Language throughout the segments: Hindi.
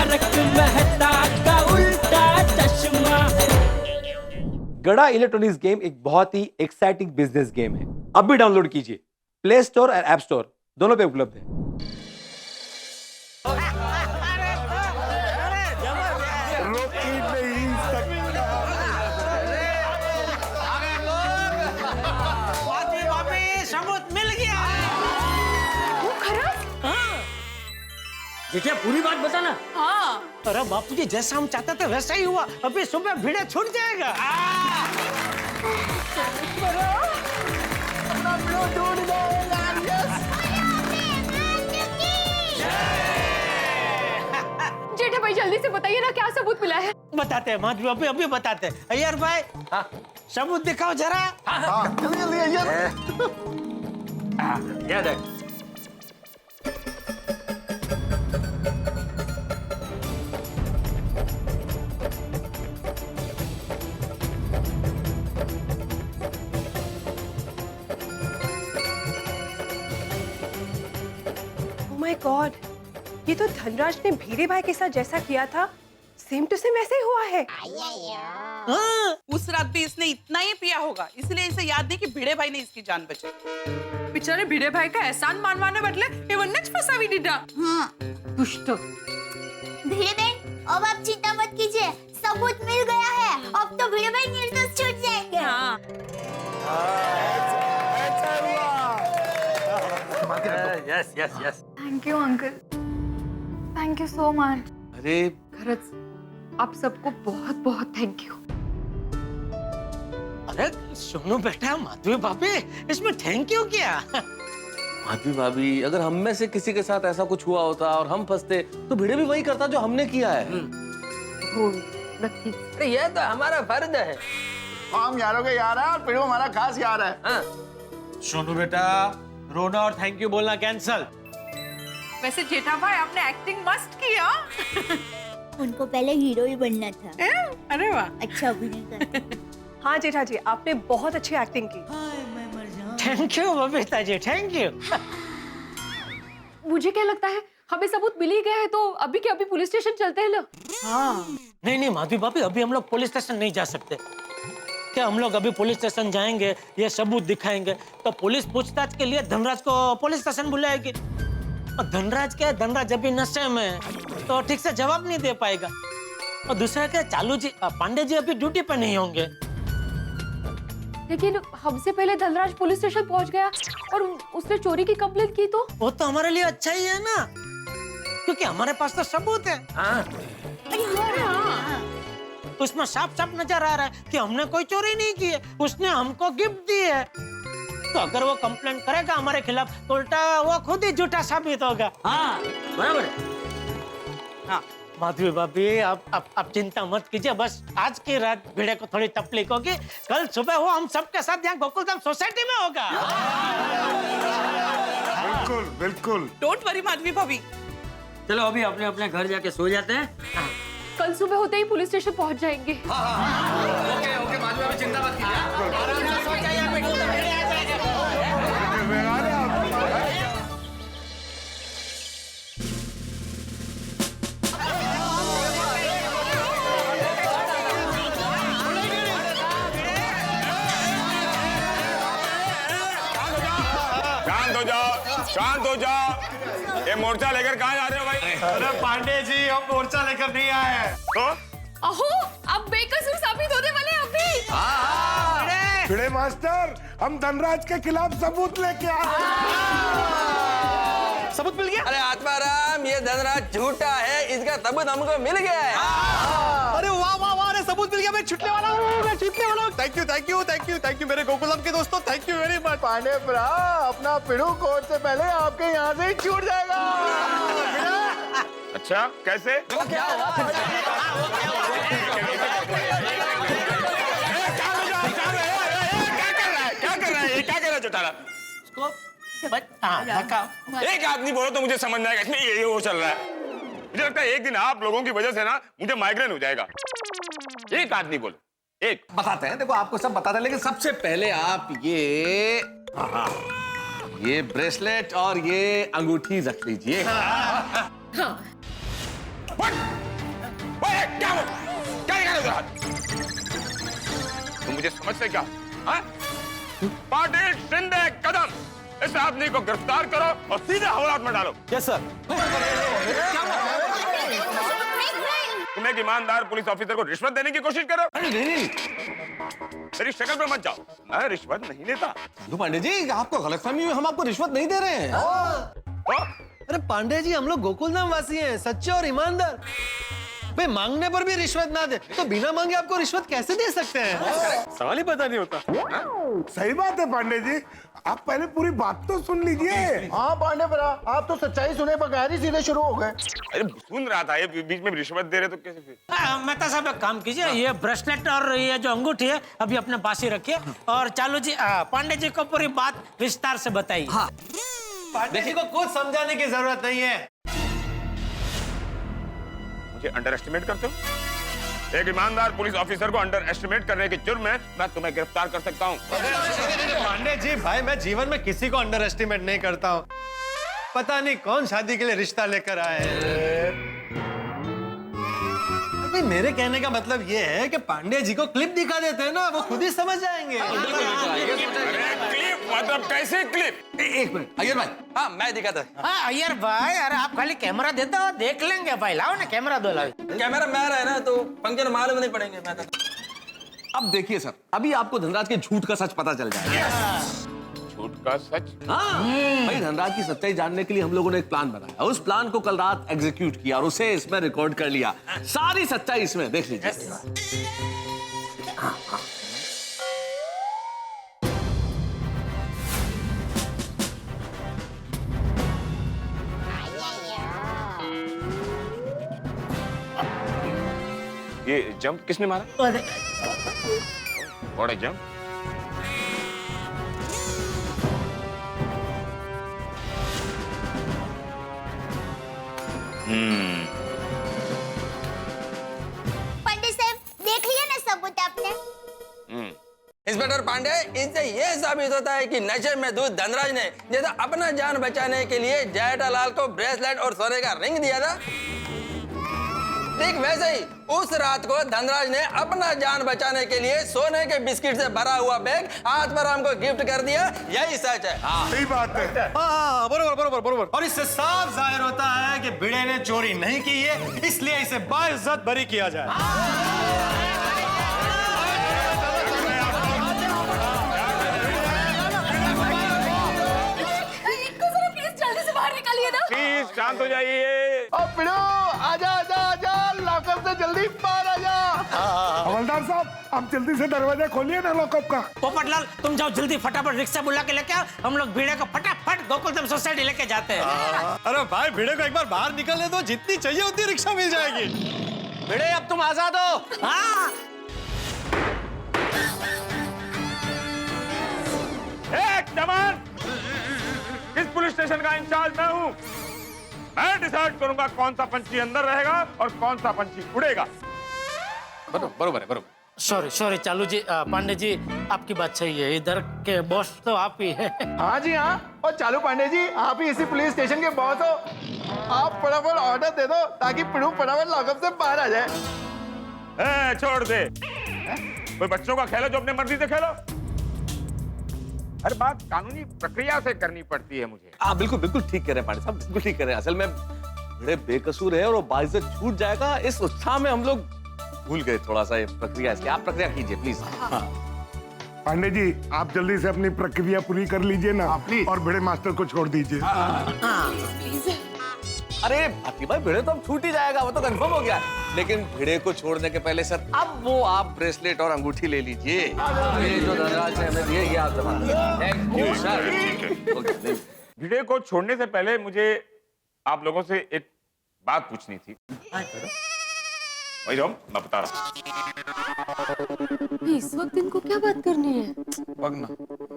तारक मेहता का उल्टा चश्मा। गड़ा इलेक्ट्रॉनिक्स गेम एक बहुत ही एक्साइटिंग बिजनेस गेम है। अब भी डाउनलोड कीजिए, प्ले स्टोर और ऐप स्टोर दोनों पे उपलब्ध है। सबूत मिल गया। वो खरस? हाँ। जेठिया पूरी बात बताना। हाँ। अरे बापू जी जैसा हम चाहते थे वैसा ही हुआ। अभी सुबह भिड़े छूट जाएगा। जेठा भाई जल्दी से बताइए ना क्या सबूत मिला है। बताते हैं माधवी, अभी बताते हैं। अय्यर भाई सबूत दिखाओ जरा। याद है। ओह माय गॉड, ये तो धनराज ने भीड़े भाई के साथ जैसा किया था सेम टू सेम वैसे ही हुआ है। हाँ। उस रात भी इसने इतना ही पिया होगा, इसलिए इसे याद नहीं कि भिड़े भाई ने इसकी जान बचाई। बेचारे भिड़े भाई का एहसान मानवाने बदले एवन्नेच फसावी दीदा। हाँ। दुष्ट। भिड़े बहन अब आप चिंता मत कीजिए, सबूत मिल गया है। अब तो भिड़े भाई निर्दोष छूट जाएंगे। हाँ। Yes yes yes. Thank you uncle, thank you so much. अरे खरच आप सबको बहुत बहुत थैंक यू। अरे सुनो बेटा, माधवी भाभी इसमें थैंक यू क्या? माधवी भाभी, अगर हम में से किसी के साथ ऐसा कुछ हुआ होता और हम फंसते तो भिड़े भी वही करता जो हमने किया है। नक्की। अरे ये तो हमारा फर्ज है। हम यारों के यार है और पिड़ू हमारा खास यार है। हाँ। सुनो बेटा, रोना और थैंक यू बोलना कैंसल। वैसे जेठा भाई आपने एक्टिंग मस्त किया। उनको पहले हीरो ही बनना था। अरे वाह। अच्छा अभिनय कर। हाँ जेठा जी, आपने बहुत अच्छी एक्टिंग की। Thank you Babita ji, thank you. मुझे क्या लगता है हमें सबूत मिल ही गया है तो अभी के अभी पुलिस स्टेशन चलते हैं ना। हाँ। नहीं माधवी भाभी, अभी हम लोग पुलिस स्टेशन नहीं जा सकते। क्या हम लोग अभी पुलिस स्टेशन जाएंगे, ये सबूत दिखाएंगे तो पुलिस पूछताछ के लिए धनराज को पुलिस स्टेशन बुलाएगी। और धनराज अभी नशे में तो ठीक से जवाब नहीं दे पाएगा। और दूसरा क्या, चालू जी पांडे जी अभी ड्यूटी पे नहीं होंगे। लेकिन हमसे पहले धनराज पुलिस स्टेशन पहुंच गया और उसने चोरी की कंप्लेंट की तो वो तो हमारे लिए अच्छा ही है ना, क्योंकि हमारे पास तो सबूत है। हाँ। उसमें साफ साफ नजर आ रहा है कि हमने कोई चोरी नहीं की है, उसने हमको गिफ्ट दी है। तो अगर वो कंप्लेंट करेगा हमारे खिलाफ तो उल्टा वो खुद ही झूठा साबित होगा। हाँ बराबर है। हाँ माधवी भाभी, आप चिंता मत कीजिए। बस आज की रात भिड़े को थोड़ी तकलीफ होगी, कल सुबह वो हम सबके साथ यहाँ गोकुलधाम सोसाइटी में होगा। बिल्कुल बिल्कुल। डोंट वरी माधवी भाभी। चलो अभी अपने अपने घर जाके सो जाते हैं। कल सुबह होते ही पुलिस स्टेशन पहुंच जाएंगे। ओके ओके माधवी भाभी, चिंता मत शांत हो जाओ। ये मोर्चा लेकर कहाँ जा रहे हो भाई? अरे पांडे जी, हम मोर्चा लेकर नहीं आए हैं। तो अहो, अब बेकसूर साबित होने वाले हैं अभी। भिड़े मास्टर, हम धनराज के खिलाफ सबूत लेके आए। सबूत मिल गया? अरे आत्माराम, ये धनराज झूठा है, इसका सबूत हमको मिल गया है। अरे वाह वाह वाह, अरे सबूत मिल गया। मैं छुटने वाला हूँ, मैं छुटने वाला हूँ। Thank you thank you thank you thank you मेरे गोकुलम के दोस्तों, thank you very much. Pandey भरा, अपना पिड़ू कोर्ट से पहले आपके यहाँ से ही छूट जाएगा। अच्छा कैसे? क्या हुआ? क्या कर रहा है? क्या कर रहा है चौटाला? एक आदमी बोलो तो मुझे समझ में आएगा इसमें ये वो चल रहा है। मुझे लगता है एक दिन आप लोगों की वजह से ना मुझे माइग्रेन हो जाएगा। एक आदमी बोलो, एक। बताते हैं, देखो आपको सब बताते हैं, लेकिन सबसे पहले आप ये ब्रेसलेट और ये अंगूठी रख लीजिए। What? उधर हाथ। तुम मुझे समझते क्या? हाँ? पाटिल, शिंदे, कदम, इस आदमी को गिरफ्तार करो और सीधे हवालात में डालो। Yes sir. तुम एक ईमानदार पुलिस ऑफिसर को रिश्वत देने की कोशिश करो? मेरी शक्ल पे मत जाओ, मैं रिश्वत नहीं लेता। चंदू पांडे जी, आपको गलतफहमी हुई, हम आपको रिश्वत नहीं दे रहे हैं। अरे पांडे जी, हम लोग गोकुलधाम वासी हैं, सच्चे और ईमानदार। भाई मांगने पर भी रिश्वत ना दे तो बिना मांगे आपको रिश्वत कैसे दे सकते हैं? सवाल ही पता नहीं होता। सही बात है पांडे जी, आप पहले पूरी बात तो सुन लीजिए। हाँ पांडे भरा, आप तो सच्चाई सुने बगैर ही सीधे शुरू हो गए। अरे सुन रहा था, ये बीच में रिश्वत दे रहे तो कैसे फिर? मेहता साहब एक काम कीजिए, ये ब्रेसलेट और ये जो अंगूठी है अभी अपने पास ही रखिए और चालू जी पांडे जी को पूरी बात विस्तार से बताइए। हाँ। पांडे जी को कुछ समझाने की जरूरत नहीं है। मुझे अंडर एस्टिमेट करते हो? एक ईमानदार पुलिस ऑफिसर को अंडर एस्टिमेट करने के जुर्म में मैं तुम्हें गिरफ्तार कर सकता हूँ। पांडे जी भाई, मैं जीवन में किसी को अंडर एस्टिमेट नहीं करता हूँ। पता नहीं कौन शादी के लिए रिश्ता लेकर आए हैं। अभी मेरे कहने का मतलब ये है कि पांडे जी को क्लिप दिखा देते हैं ना, वो खुद ही समझ जाएंगे। क्लिप मतलब कैसे क्लिप? एक मिनट अय्यर भाई। हाँ मैं दिखाता। हाँ अय्यर भाई, अरे आप खाली कैमरा देते हो, देख लेंगे भाई। लाओ ना कैमरा, दो लाओ। कैमरा मैं रहा ना तो फंक्शन मालूम नहीं पड़ेंगे। मैं अब देखिए सर, अभी आपको धनराज के झूठ का सच पता चल जाएगा। झूठ का सच? हाँ भाई, धनराज की सच्चाई जानने के लिए हम लोगों ने एक प्लान बनाया। उस प्लान को कल रात एग्जीक्यूट किया और उसे इसमें रिकॉर्ड कर लिया। सारी सच्चाई इसमें देख लीजिए। ये जंप किसने मारा? What a jump? पंडित साहब देख लिया ना सबूत आपने? इंस्पेक्टर पांडे, इससे ये साबित होता है कि नशे में धुत धनराज ने जैसा अपना जान बचाने के लिए जेठालाल को ब्रेसलेट और सोने का रिंग दिया था, ठीक वैसे ही उस रात को धनराज ने अपना जान बचाने के लिए सोने के बिस्किट से भरा हुआ बैग आत्माराम को गिफ्ट कर दिया। यही सच है। सही बात है। हाँ बरोबर बरोबर बरोबर। और इससे साफ जाहिर होता है कि भिड़े ने चोरी नहीं की है, इसलिए इसे बाइज्जत बरी किया जाए। प्लीज शांत हो जाइए। आजा आजा आजा, लॉकअप से जल्दी बाहर आजा। हवलदार साहब, आप जल्दी से दरवाजा खोलिए ना लॉकअप का। पोपटलाल, तुम जाओ जल्दी, फटाफट रिक्शा बुला के लेके आओ। हम लोग भिड़े को फटाफट गोकुलधाम सोसाइटी लेके जाते हैं। अरे भाई, भिड़े को एक बार बाहर निकलने दो, जितनी चाहिए उतनी रिक्शा मिल जाएगी। भिड़े, अब तुम आजाद हो। हाँ। एक जवान, इस पुलिस स्टेशन का इंचार्ज मैं हूँ। मैं डिसाइड करूंगा कौन सा पंछी अंदर रहेगा और कौन सा पंछी उड़ेगा। बरोबर है, बरोबर। सॉरी चालू जी, पांडे जी आपकी बात सही है, इधर के बॉस तो आप ही है। हाँ जी हाँ, और चालू पांडे जी, आप ही इसी पुलिस स्टेशन के बॉस हो। आप फटाफट ऑर्डर दे दो ताकि पिड़ू फटाफट लॉकअप से बाहर आ जाए। छोड़ दे, कोई बच्चों का खेलो जो अपने मर्जी से खेलो। हर बात कानूनी प्रक्रिया से करनी पड़ती है मुझे। हाँ बिल्कुल बिल्कुल ठीक कह रहे हैं पांडे साहब, बिल्कुल ठीक कह रहे हैं। असल में भिड़े बेकसूर है और वो बाइज्जत छूट जाएगा, इस उत्साह में हम लोग भूल गए थोड़ा सा ये प्रक्रिया। इसकी आप प्रक्रिया कीजिए प्लीज। पांडे जी, आप जल्दी से अपनी प्रक्रिया पूरी कर लीजिए ना और भिड़े मास्टर को छोड़ दीजिए। अरे भाती भाई, भिड़े तो अब छूट ही जाएगा, वो तो कंफर्म हो गया। लेकिन भिड़े को छोड़ने के पहले सर, अब वो आप ब्रेसलेट और अंगूठी ले लीजिए। ये जो धनराज ने हमें दिए, ये आप जमा कीजिए। भिड़े को छोड़ने से पहले मुझे आप लोगों से एक बात पूछनी थी। वही मैं बता रहा हूँ। इस वक्त इनको क्या बात करनी है? वगना,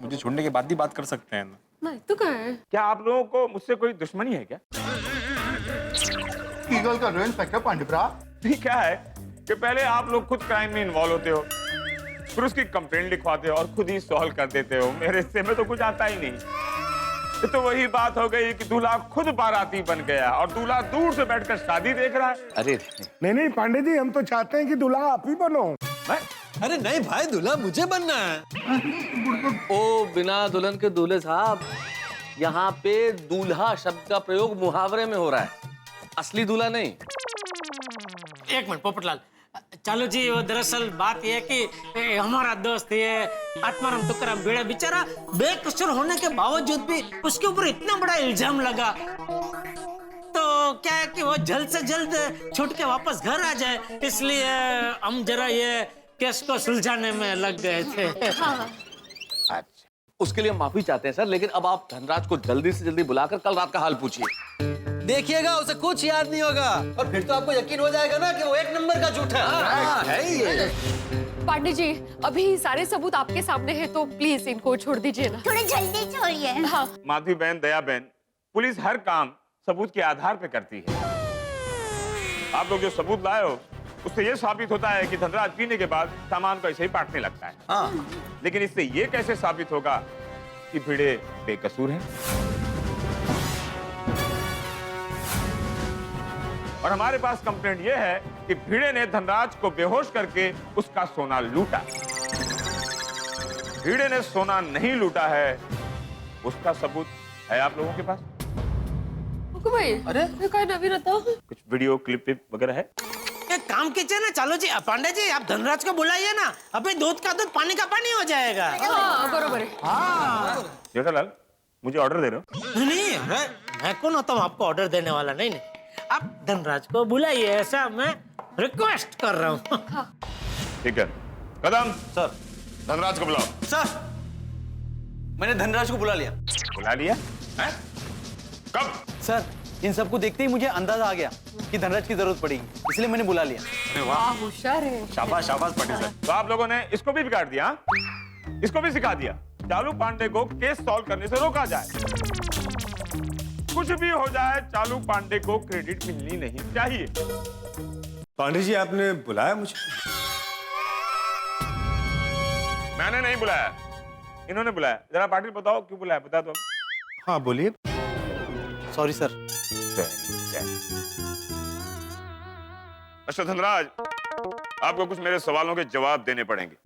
मुझे छोड़ने के बाद ही बात कर सकते हैं ना। नहीं तो क्या है? क्या आप लोगों को मुझसे कोई दुश्मनी है क्या? ईगल का रोयल फैक्टर पांडे ब्रा। क्या है कि पहले आप लोग खुद क्राइम में इन्वॉल्व होते हो, फिर उसकी कंप्लेंट लिखवाते हो और खुद ही सॉल्व कर देते हो। मेरे हिस्से में तो कुछ आता ही नहीं। ये तो वही बात हो गई कि दूल्हा खुद बाराती बन गया और दूल्हा दूर से बैठकर शादी देख रहा है। अरे नहीं नहीं पांडे जी, हम तो चाहते हैं कि दूल्हा आप ही बनो। अरे नहीं भाई, दूल्हा मुझे बनना है। ओ बिना दुल्हन के दूल्हे साहब, यहाँ पे दूल्हा शब्द का प्रयोग मुहावरे में हो रहा है, असली दूल्हा नहीं। एक मिनट पोपटलाल, चालू जी वो दरअसल बात यह है कि हमारा दोस्त ये आत्माराम तुकाराम भिड़े बेचारा बेकसूर होने के बावजूद भी उसके ऊपर इतना बड़ा इल्जाम लगा, तो क्या है कि वो जल्द से जल्द छूट के वापस घर आ जाए, इसलिए हम जरा ये केस को सुलझाने में लग गए थे। अच्छा, उसके लिए हम माफी चाहते हैं सर, लेकिन अब आप धनराज को जल्दी से जल्दी बुलाकर कल रात का हाल पूछिए। देखिएगा उसे कुछ याद नहीं होगा और फिर तो आपको यकीन हो जाएगा ना कि वो एक नंबर का झूठा है ही ये। पांडे जी, अभी सारे सबूत आपके सामने हैं, तो प्लीज इनको छोड़ दीजिए ना। थोड़ा जल्दी छोड़िए। हाँ। माधवी बहन, दया बहन, पुलिस हर काम सबूत के आधार पे करती है। आप लोग जो सबूत लाए हो उससे ये साबित होता है कि धनराज पीने के बाद सामान को ऐसे ही बांटने लगता है। हाँ। लेकिन इससे ये कैसे साबित होगा कि भिड़े बेकसूर हैं? और हमारे पास कंप्लेंट ये है कि भिड़े ने धनराज को बेहोश करके उसका सोना लूटा। भिड़े ने सोना नहीं लूटा है, उसका सबूत है आप लोगों के पास? भाई, अरे क्या नवीन था? कुछ वीडियो क्लिप वगैरह है? एक काम कीजिए ना चालू जी, पांडे जी आप धनराज को बुलाइए ना, अभी दूध का दूध पानी का पानी हो जाएगा। हाँ, बरोबर है। हाँ। जेठालाल, मुझे ऑर्डर दे रहे हो? नहीं, मैं कौन होता हूँ आपको ऑर्डर देने वाला? नहीं, आप धनराज को बुलाइए, ऐसा मैं रिक्वेस्ट कर रहा हूँ। ठीक है, कदम सर, धनराज को बुलाओ। सर, मैंने धनराज को बुला लिया। बुला लिया? हैं? कब? सर, इन सबको देखते ही मुझे अंदाजा आ गया कि धनराज की जरूरत पड़ेगी, इसलिए मैंने बुला लिया। अरे वाह, होशियार है। शाबाश शाबाश पांडे सर। तो आप लोगों ने इसको भी बिगाड़ दिया, इसको भी सिखा दिया। चालू पांडे को केस सॉल्व करने से रोका जाए। कुछ भी हो जाए, चालू पांडे को क्रेडिट मिलनी नहीं चाहिए। पांडे जी, आपने बुलाया मुझे? मैंने नहीं बुलाया, इन्होंने बुलाया। जरा पाटिल बताओ क्यों बुलाया, बता दो। हाँ बोलिए। Sorry sir. अच्छा धनराज, आपको कुछ मेरे सवालों के जवाब देने पड़ेंगे।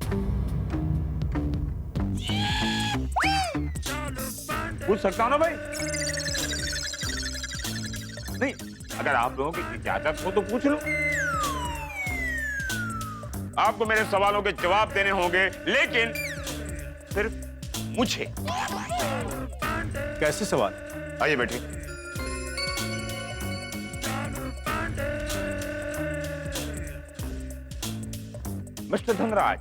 पूछ सकता हूं ना भाई? नहीं, अगर आप लोगों की इजाजत हो तो पूछ लो। आपको मेरे सवालों के जवाब देने होंगे, लेकिन सिर्फ मुझे। कैसे सवाल? आइए बैठिए। मिस्टर धनराज,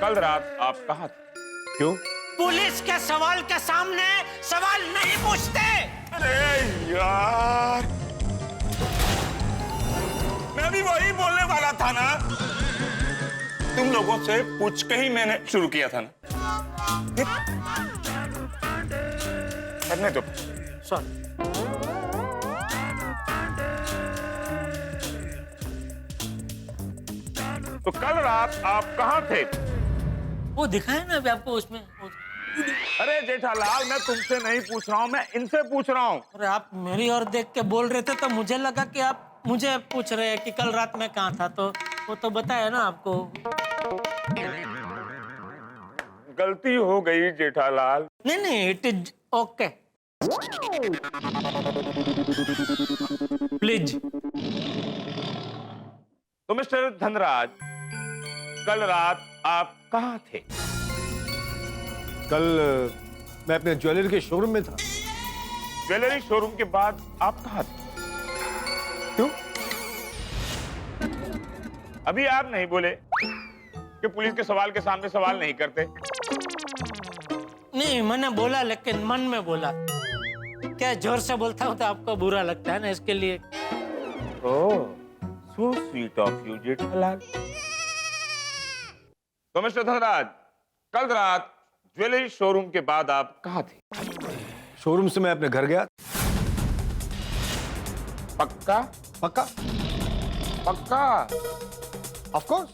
कल रात आप कहाँ थे? क्यों? पुलिस के सवाल के सामने सवाल नहीं पूछते। अरे यार, मैं भी वही बोलने वाला था ना। तुम लोगों से पूछ के ही मैंने शुरू किया था ना। करने दो। सॉरी। तो कल रात आप कहाँ थे? वो दिखाए ना अभी आपको उसमें। अरे जेठालाल, मैं तुमसे नहीं पूछ रहा हूँ, मैं इनसे पूछ रहा हूँ। अरे आप मेरी ओर देख के बोल रहे थे तो मुझे लगा कि आप मुझे पूछ रहे हैं कि कल रात में कहाँ था, तो वो तो बताया ना आपको। गलती हो गई जेठालाल। नहीं, इट इज ओके। प्लीज। तो मिस्टर धनराज, कल रात आप कहाँ थे? कल मैं अपने ज्वेलरी के शोरूम में था। ज्वेलरी शोरूम के बाद आप कहाँ थे? क्यों? अभी आप नहीं बोले कि पुलिस के सवाल के सामने सवाल नहीं करते। नहीं, मैंने बोला, लेकिन मन में बोला। क्या जोर से बोलता हूँ तो आपको बुरा लगता है ना, इसके लिए। ओह, so sweet of you, Jethalal. तो मिस्टर धनराज, कल रात ज्वेलरी शोरूम के बाद आप कहाँ थे? शोरूम से मैं अपने घर गया। पक्का? पक्का? पक्का? Of course.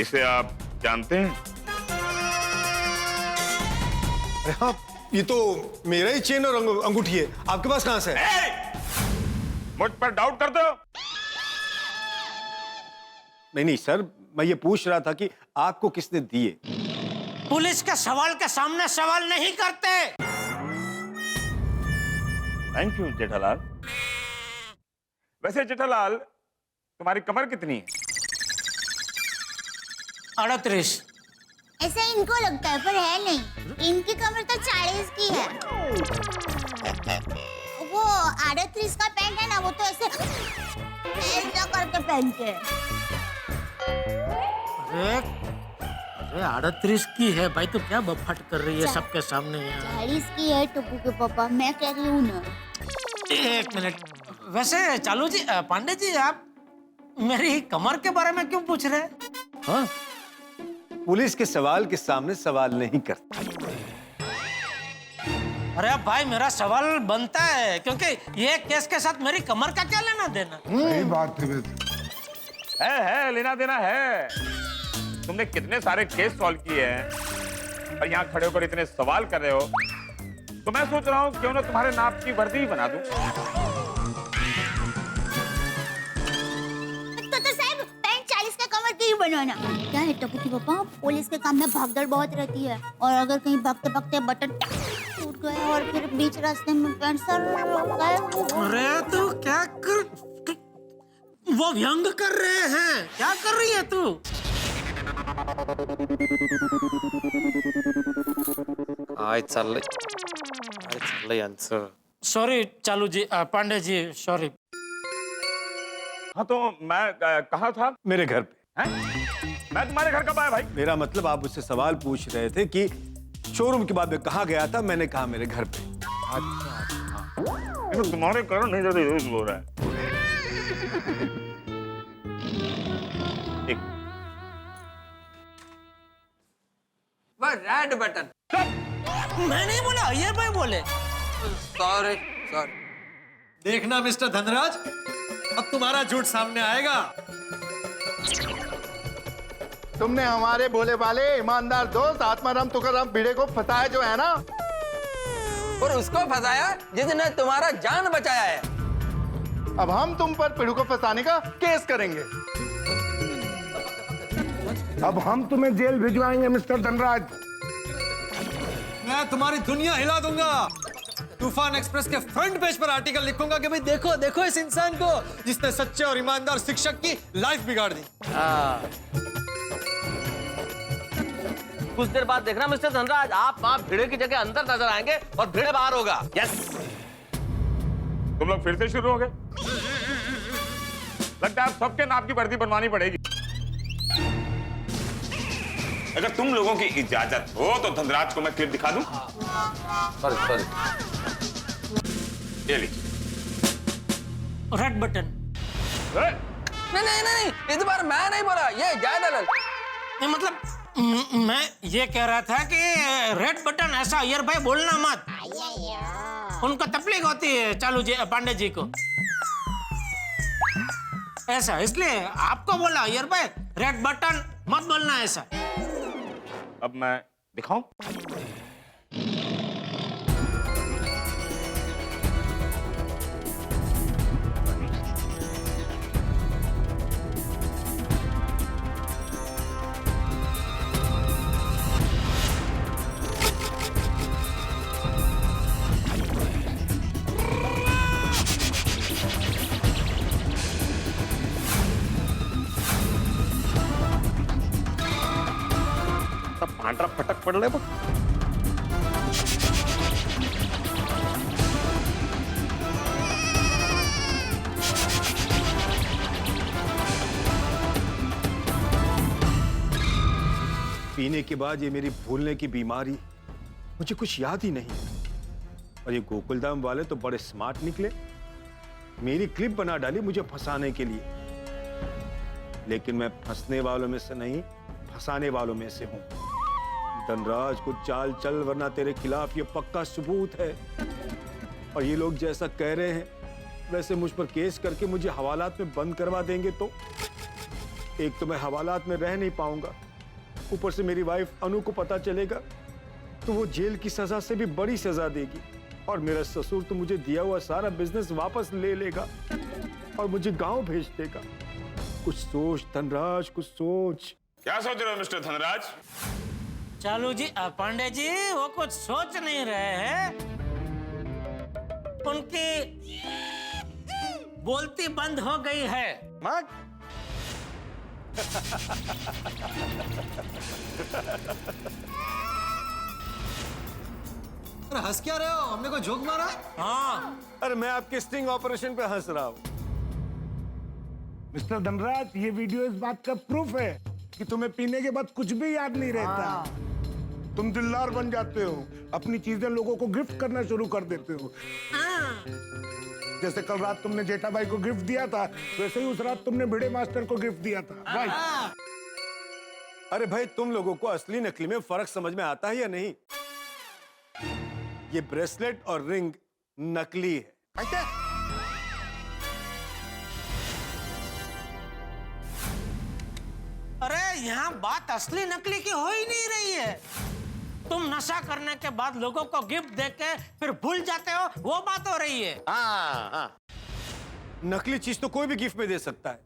इसे आप जानते हैं? अरे हाँ, ये तो मेरा ही चेन और अंगूठी है। आपके पास कहां से है? मुझ पर डाउट करते हो? नहीं सर, मैं ये पूछ रहा था कि आपको किसने दिए? पुलिस के सवाल के सामने सवाल नहीं करते। Thank you Jethalal. वैसे जेठालाल, तुम्हारी कमर कितनी है? 38। ऐसा इनको लगता है पर है नहीं। इनकी कमर तो 40 की है। वो 38 का पैंट है ना, वो तो ऐसे करके पहनते हैं। अरे 38 की है भाई, तो क्या बफाट कर रही है सबके सामने यार। 40 की है टप्पू के पापा, मैं कह रही हूँ ना। एक मिनट, वैसे चालू जी, पांडे जी, आप मेरी कमर के बारे में क्यों पूछ रहे हैं? हाँ, पुलिस के सवाल के सामने सवाल नहीं करता। अरे भाई, मेरा सवाल बनता है क्योंकि ये केस के साथ मेरी कमर का क्या लेना देना? सही बात है लेना देना है। तुमने कितने सारे केस सॉल्व किए हैं और यहाँ खड़े होकर इतने सवाल कर रहे हो, तो मैं सोच रहा हूँ क्यों ना तुम्हारे नाप की वर्दी बना दूं। तो साहब, पैंट 40 का कमर क्यों बनवाना? क्या है टप्पू की पापा, पुलिस के काम में भागदौड़ बहुत रहती है, और अगर कहीं भागते भागते बटन टूट गए और फिर बीच रास्ते में पैंट सर गए। अरे तू क्या कर, वो व्यंग कर रहे हैं, क्या कर रही है तू? सॉरी चालू जी, पांडे जी, सॉरी। हाँ तो मैं कहाँ था? मेरे घर पे। हैं? मैं तुम्हारे घर कब आया भाई? मेरा मतलब आप मुझसे सवाल पूछ रहे थे कि शोरूम के बाद में कहाँ गया था। मैंने कहा मेरे घर पे। तो तुम्हारे कारण नहीं ज्यादा यूज हो रहा है। एक वो रेड बटन। मैं नहीं बोला, ये भाई बोले। सॉरी। देखना मिस्टर धनराज, अब तुम्हारा झूठ सामने आएगा। तुमने हमारे भोले भाले ईमानदार दोस्त आत्माराम तुकाराम भिड़े को फंसाया जो है ना, और उसको फंसाया जिसने तुम्हारा जान बचाया है। अब हम तुम पर पिड़ू को फंसाने का केस करेंगे। अब हम तुम्हें जेल भिजवाएंगे मिस्टर धनराज। मैं तुम्हारी दुनिया हिला दूंगा। तूफान एक्सप्रेस के फ्रंट पेज पर आर्टिकल लिखूंगा कि भाई देखो देखो इस इंसान को जिसने सच्चे और ईमानदार शिक्षक की लाइफ बिगाड़ दी। कुछ देर बाद देखना मिस्टर धनराज, आप वहां भिड़े की जगह अंदर नजर आएंगे और भिड़े बाहर होगा। यस। तुम लोग फिर से शुरू हो गए। लगता है आप सबके नाप की वर्दी बनवानी पड़ेगी। अगर तुम लोगों की इजाजत हो तो धनराज को मैं क्लिप दिखा दूं? सॉरी। ये लीजिए। Red button. नहीं, इस बार मैं नहीं बोला, ये जयदलाल। मतलब मैं ये कह रहा था कि रेड बटन ऐसा अय्यर भाई बोलना मत, उनको तकलीफ होती है चालू जी, पांडे जी को ऐसा, इसलिए आपको बोला अय्यर भाई रेड बटन मत बोलना ऐसा। अब मैं दिखाऊं? पांढरा फटक पडलाय बघ। पीने के बाद ये मेरी भूलने की बीमारी, मुझे कुछ याद ही नहीं। और ये गोकुलधाम वाले तो बड़े स्मार्ट निकले, मेरी क्लिप बना डाली मुझे फंसाने के लिए। लेकिन मैं फंसने वालों में से नहीं, फंसाने वालों में से हूं। धनराज को चाल चल, वरना तेरे खिलाफ ये पक्का सबूत है। और ये लोग जैसा कह रहे हैं वैसे मुझ पर केस करके मुझे हवालात में बंद करवा देंगे तो एक तो मैं हवालात में रह नहीं पाऊंगा, ऊपर से मेरी वाइफ अनु को पता चलेगा तो वो जेल की सजा से भी बड़ी सजा देगी, और मेरा ससुर तो मुझे दिया हुआ सारा बिजनेस वापस ले लेगा और मुझे गांव भेज देगा। कुछ सोच धनराज, कुछ सोच। क्या सोच रहे हो मिस्टर धनराज? चालू जी, पांडे जी वो कुछ सोच नहीं रहे हैं, उनकी बोलती बंद हो गई है। हंस क्या रहे हो? हमने कोई जोक मारा? हाँ, अरे मैं आपके स्टिंग ऑपरेशन पे हंस रहा हूँ। मिस्टर धनराज, ये वीडियो इस बात का प्रूफ है कि तुम्हें पीने के बाद कुछ भी याद नहीं रहता। तुम दिलदार बन जाते हो, अपनी चीजें लोगों को गिफ्ट करना शुरू कर देते हो। जैसे कल रात तुमने जेठा भाई को गिफ्ट दिया था, वैसे ही उस रात तुमने भिड़े मास्टर को गिफ्ट दिया था। राइट? अरे भाई, तुम लोगों को असली नकली में फर्क समझ में आता है या नहीं? ये ब्रेसलेट और रिंग नकली है। अरे यहाँ बात असली नकली की हो ही नहीं रही है। तुम नशा करने के बाद लोगों को गिफ्ट देके फिर भूल जाते हो, वो बात हो रही है। हाँ। नकली चीज तो कोई भी गिफ्ट में दे सकता है,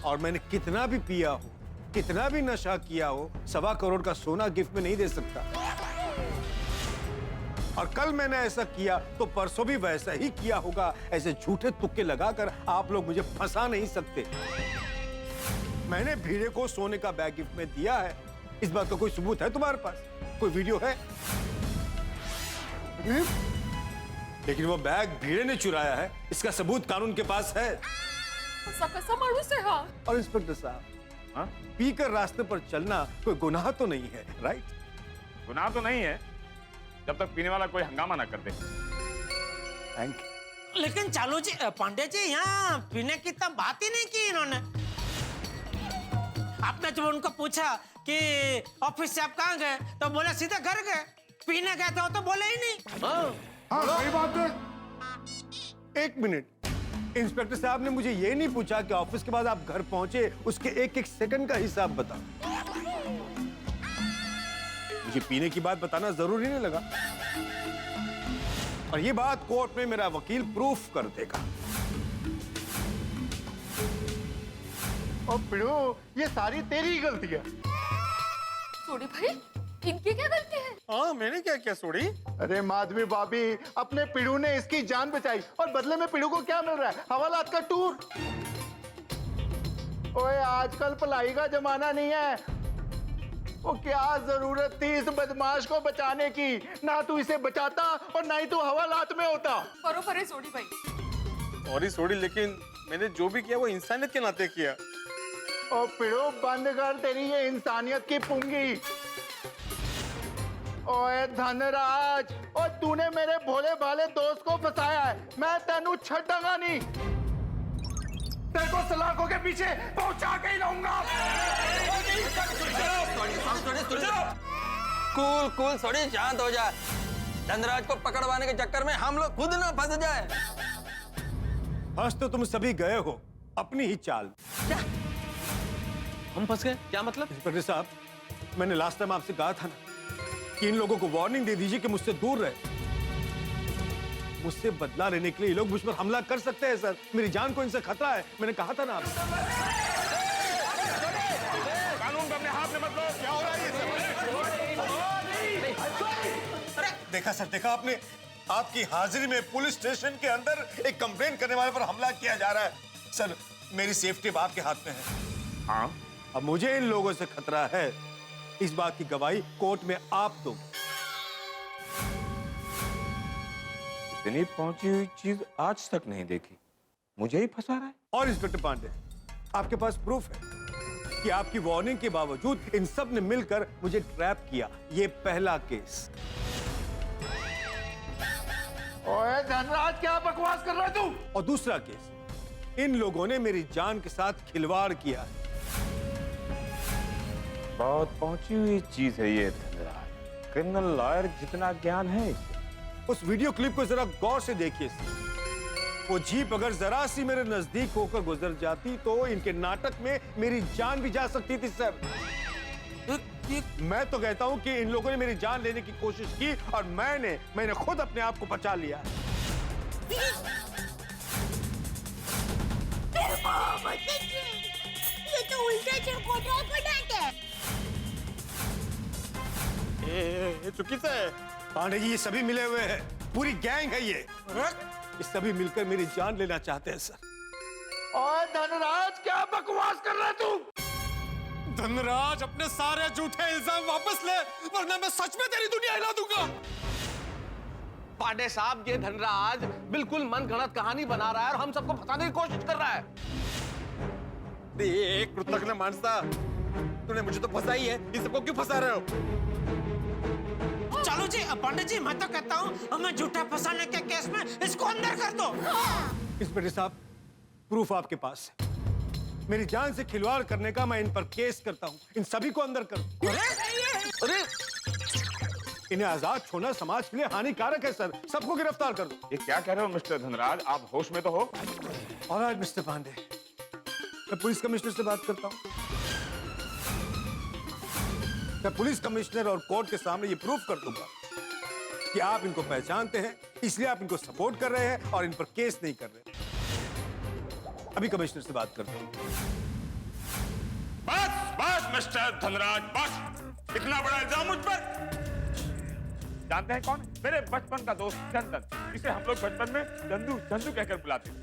और मैंने कितना भी पिया हो, कितना भी नशा किया हो, 1.25 करोड़ का सोना गिफ्ट में नहीं दे सकता। और कल मैंने ऐसा किया तो परसों भी वैसा ही किया होगा। ऐसे झूठे तुक्के लगाकर आप लोग मुझे फंसा नहीं सकते। मैंने भीड़े को सोने का बैग गिफ्ट में दिया है, इस बात का कोई सबूत है तुम्हारे पास? कोई वीडियो है? लेकिन वो बैग भीड़े ने चुराया है, इसका सबूत कानून के पास है। और इंस्पेक्टर साहब, पीकर रास्ते पर चलना कोई गुनाह तो नहीं है, राइट? गुनाह तो नहीं है जब तक पीने वाला कोई हंगामा ना कर दे। Thank you. लेकिन चालू जी, पांडे जी, यहाँ पीने की तो बात ही नहीं की इन्होंने। आपने जब उनको पूछा कि ऑफिस से आप कहाँ गए, तो बोले सीधे घर गए। पीने गए तो बोले ही नहीं। हाँ, सही बात है। एक मिनट, इंस्पेक्टर साहब ने मुझे ये नहीं पूछा कि ऑफिस के बाद आप घर पहुंचे उसके एक सेकंड का हिसाब बताओ। मुझे पीने की बात बताना जरूरी नहीं लगा, और ये बात कोर्ट में मेरा वकील प्रूफ कर देगा। और पिड़ू, ये सारी तेरी ही गलती है। सोडी भाई, इनकी क्या गलती है? हाँ, मैंने क्या किया सोडी? अरे माधवी भाभी, अपने पिड़ू ने इसकी जान बचाई, और बदले में पिड़ू को क्या मिल रहा है? हवालात का टूर। ओए, आजकल पढ़ाई का जमाना नहीं है। वो क्या जरूरत थी इस बदमाश को बचाने की? ना तू इसे बचाता और ना ही तू हवालात में होता। बरोबर है सोडी भाई। सॉरी सोडी, लेकिन मैंने जो भी किया वो इंसानियत के नाते किया। ओ पिड़ो, बंद कर तेरी ये इंसानियत की पुंगी। ओए धनराज, और तूने मेरे भोले भाले दोस्त को फंसाया है, मैं तेनू छटांगा नहीं। तेरे को सलाखों के पीछे पहुंचा के ही रहूंगा। कूल थोड़ी शांत हो जा। धनराज को पकड़वाने के चक्कर में हम लोग खुद ना फंस जाए। फंस तो तुम सभी गए हो अपनी ही चाल। हम फंस गए? क्या मतलब? इंस्पेक्टर साहब, मैंने लास्ट टाइम आपसे कहा था ना कि इन लोगों को वार्निंग दे दीजिए कि मुझसे दूर रहे। मुझसे बदला लेने के लिए ये लोग मुझ पर हमला कर सकते हैं सर। मेरी जान को इनसे खतरा है, मैंने कहा था ना आपसे। कानून को अपने हाथ में मत लो। क्या हो रहा है ये सब? देखा सर, देखा आपने? आपकी हाजिरी में पुलिस स्टेशन के अंदर एक कंप्लेन करने वाले पर हमला किया जा रहा है। सर, मेरी सेफ्टी आपके हाथ में है। हाँ, अब मुझे इन लोगों से खतरा है, इस बात की गवाही कोर्ट में आप दो। इतनी पहुंची हुई चीज आज तक नहीं देखी, मुझे ही फंसा रहा है। और इंस्पेक्टर पांडे, आपके पास प्रूफ है कि आपकी वार्निंग के बावजूद इन सब ने मिलकर मुझे ट्रैप किया। ये पहला केस। ओए धनराज, क्या बकवास कर रहा है तू? और दूसरा केस, इन लोगों ने मेरी जान के साथ खिलवाड़ किया है। बहुत पहुंची हुई चीज है ये धनराज। क्रिमिनल लॉयर जितना ज्ञान है इसे। उस वीडियो क्लिप को जरा गौर से देखिए। वो जीप अगर जरा सी मेरे नजदीक होकर गुजर जाती तो इनके नाटक में मेरी जान भी जा सकती थी सर। मैं तो कहता हूं कि इन लोगों ने मेरी जान लेने की कोशिश की और मैंने खुद अपने आप को बचा लिया। ये तो उल्टा चरकोटा बनाते हैं। ये चुकी से पांडे जी, ये सभी मिले हुए हैं, पूरी गैंग है ये सभी मिलकर मेरी जान लेना चाहते हैं सर। और धनराज, क्या बकवास कर रहा है तू? धनराज, अपने सारे झूठे इल्जाम वापस ले, वरना मैं सच में तेरी दुनिया हिला दूंगा। पांडे साहब, ये धनराज बिल्कुल मनगढ़ंत कहानी बना रहा है और हम सबको फंसाने की कोशिश कर रहा है। एक कृतज्ञ मानसा, तूने मुझे तो फंसा ही है, इन सबको क्यों फंसा रहे हो? चलो जी पांडे जी, मैं तो कहता हूँ हमें झूठा फंसाने के केस में इसको अंदर कर दो। इंस्पेक्टर साहब, प्रूफ आपके पास है। मेरी जान से खिलवाड़ करने का मैं इन पर केस करता हूँ। इन सभी को अंदर कर दो। अरे इन्हें आजाद छोड़ना समाज के लिए हानिकारक है सर। सबको गिरफ्तार कर दो। ये क्या कह रहे हो मिस्टर धनराज? आप होश में तो हो? ऑलराइट मिस्टर पांडे, मैं पुलिस कमिश्नर से बात करता हूँ। मैं पुलिस कमिश्नर और कोर्ट के सामने ये प्रूफ कर दूंगा कि आप इनको पहचानते हैं, इसलिए आप इनको सपोर्ट कर रहे हैं और इन पर केस नहीं कर रहे। अभी कमिश्नर से बात करता हूँ। बस बस मिस्टर धनराज, बस। इतना बड़ा इल्जाम मुझ पर। जानते हैं कौन? मेरे बचपन का दोस्त चंदन, जिसे हम लोग बचपन में चंदू चंदू कहकर बुलाते थे।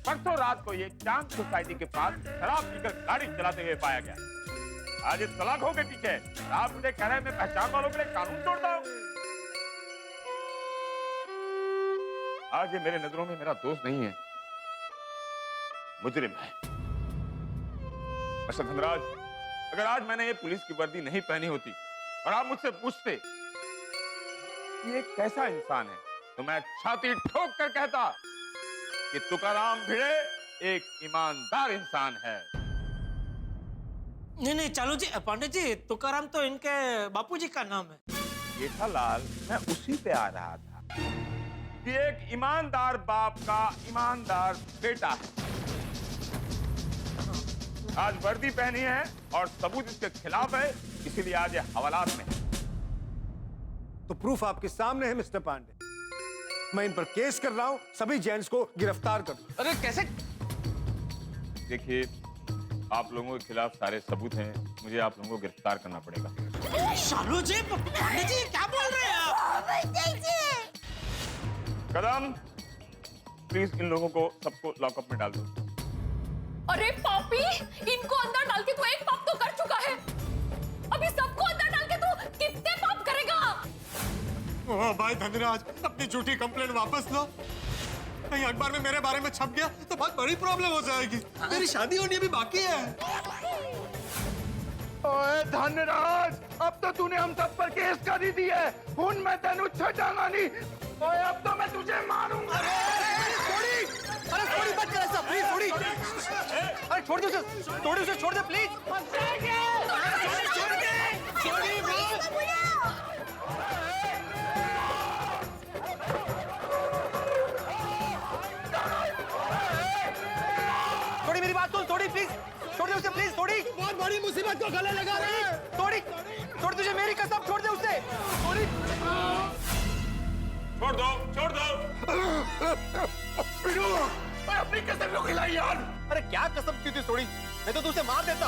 परसों रात को ये चांद सोसाइटी के पास शराब पीकर गाड़ी चलाते हुए पाया गया। आज इस सलाखों के पीछे आप मुझे कह रहे हैं मैं पहचान वालों के लिए कानून तोड़ता हूं। आज ये मेरे नजरों में मेरा दोस्त नहीं है, मुजरिम है। मिस्टर धनराज, अगर आज मैंने ये पुलिस की वर्दी नहीं पहनी होती और आप मुझसे पूछते कि ये कैसा इंसान है, तो मैं छाती ठोक कर कहता कि तुकाराम भिड़े एक ईमानदार इंसान है। नहीं चालू जी, पांडे जी, तुकाराम तो इनके बापूजी का नाम है। जेठालाल, मैं उसी पे आ रहा था कि एक ईमानदार बाप का ईमानदार बेटा है। आज वर्दी पहनी है और सबूत इसके खिलाफ है, इसीलिए आज ये हवालात में है। तो प्रूफ आपके सामने है मिस्टर पांडे। मैं इन पर केस कर रहा हूं, सभी जेंट्स को गिरफ्तार कर दो। अरे कैसे? देखिए, आप लोगों के खिलाफ सारे सबूत हैं, मुझे आप लोगों को गिरफ्तार करना पड़ेगा। शालू जी, पांडे जी, क्या बोल रहे हैं आप? कदम, प्लीज इन लोगों को सबको लॉकअप में डाल दो। अरे पापी, इनको अंदर डाल के तू एक पाप तो कर चुका है, अभी सबको अंदर डाल के तू कितने पाप करेगा? ओ भाई धनराज, अपनी झूठी कंप्लेंट वापस लो। कहीं अखबार में मेरे बारे में छप गया तो बहुत बड़ी प्रॉब्लम हो जाएगी। मेरी शादी होनी अभी बाकी है। ओए धनराज, अब तो तूने हम सब पर केस कर ही दिया है। हुन मैं तेनू छड़ांगा नहीं। ओए अब तो मैं तुझे मारूंगा। अरे थोड़ी मत कर ऐसा, प्लीज थोड़ी। अरे छोड़ दो उसे, छोड़ दे प्लीज। थोड़ी मेरी बात सुन, थोड़ी प्लीज, छोड़ दे उसे प्लीज, थोड़ी। बहुत बड़ी मुसीबत को गले लगा रहे हैं। थोड़ी छोड़, तुझे मेरी कसम, छोड़ दे उसे। थोड़ी छोड़ दो। अपनी कसम को खिलाई यार। अरे क्या कसम की थी थोड़ी, मैं तो तुझे मार देता।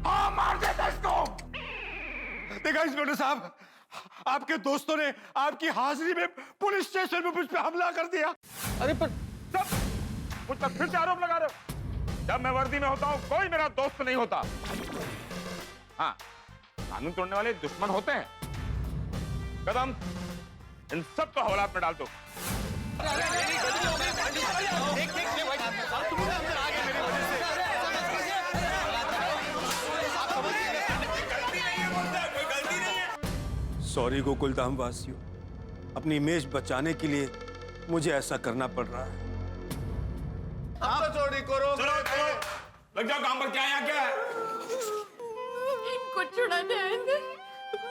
हाँ, मार देता इसको। देखा इंस्पेक्टर साहब, आपके दोस्तों ने आपकी हाजिरी में पुलिस स्टेशन में मुझ पे हमला कर दिया। अरे पर सब मुझ पर फिर से आरोप लगा रहे हो। जब मैं वर्दी में होता हूँ कोई मेरा दोस्त नहीं होता। हाँ, कानून तोड़ने वाले दुश्मन होते हैं। कदम, इन सबको हवालात में डाल दो। सॉरी गोकुलधाम वासियों, अपनी इमेज बचाने के लिए मुझे ऐसा करना पड़ रहा है। अब तो चोरी करो। लग जाओ काम पर। क्या यहाँ क्या है? इनको छुड़ाने आए थे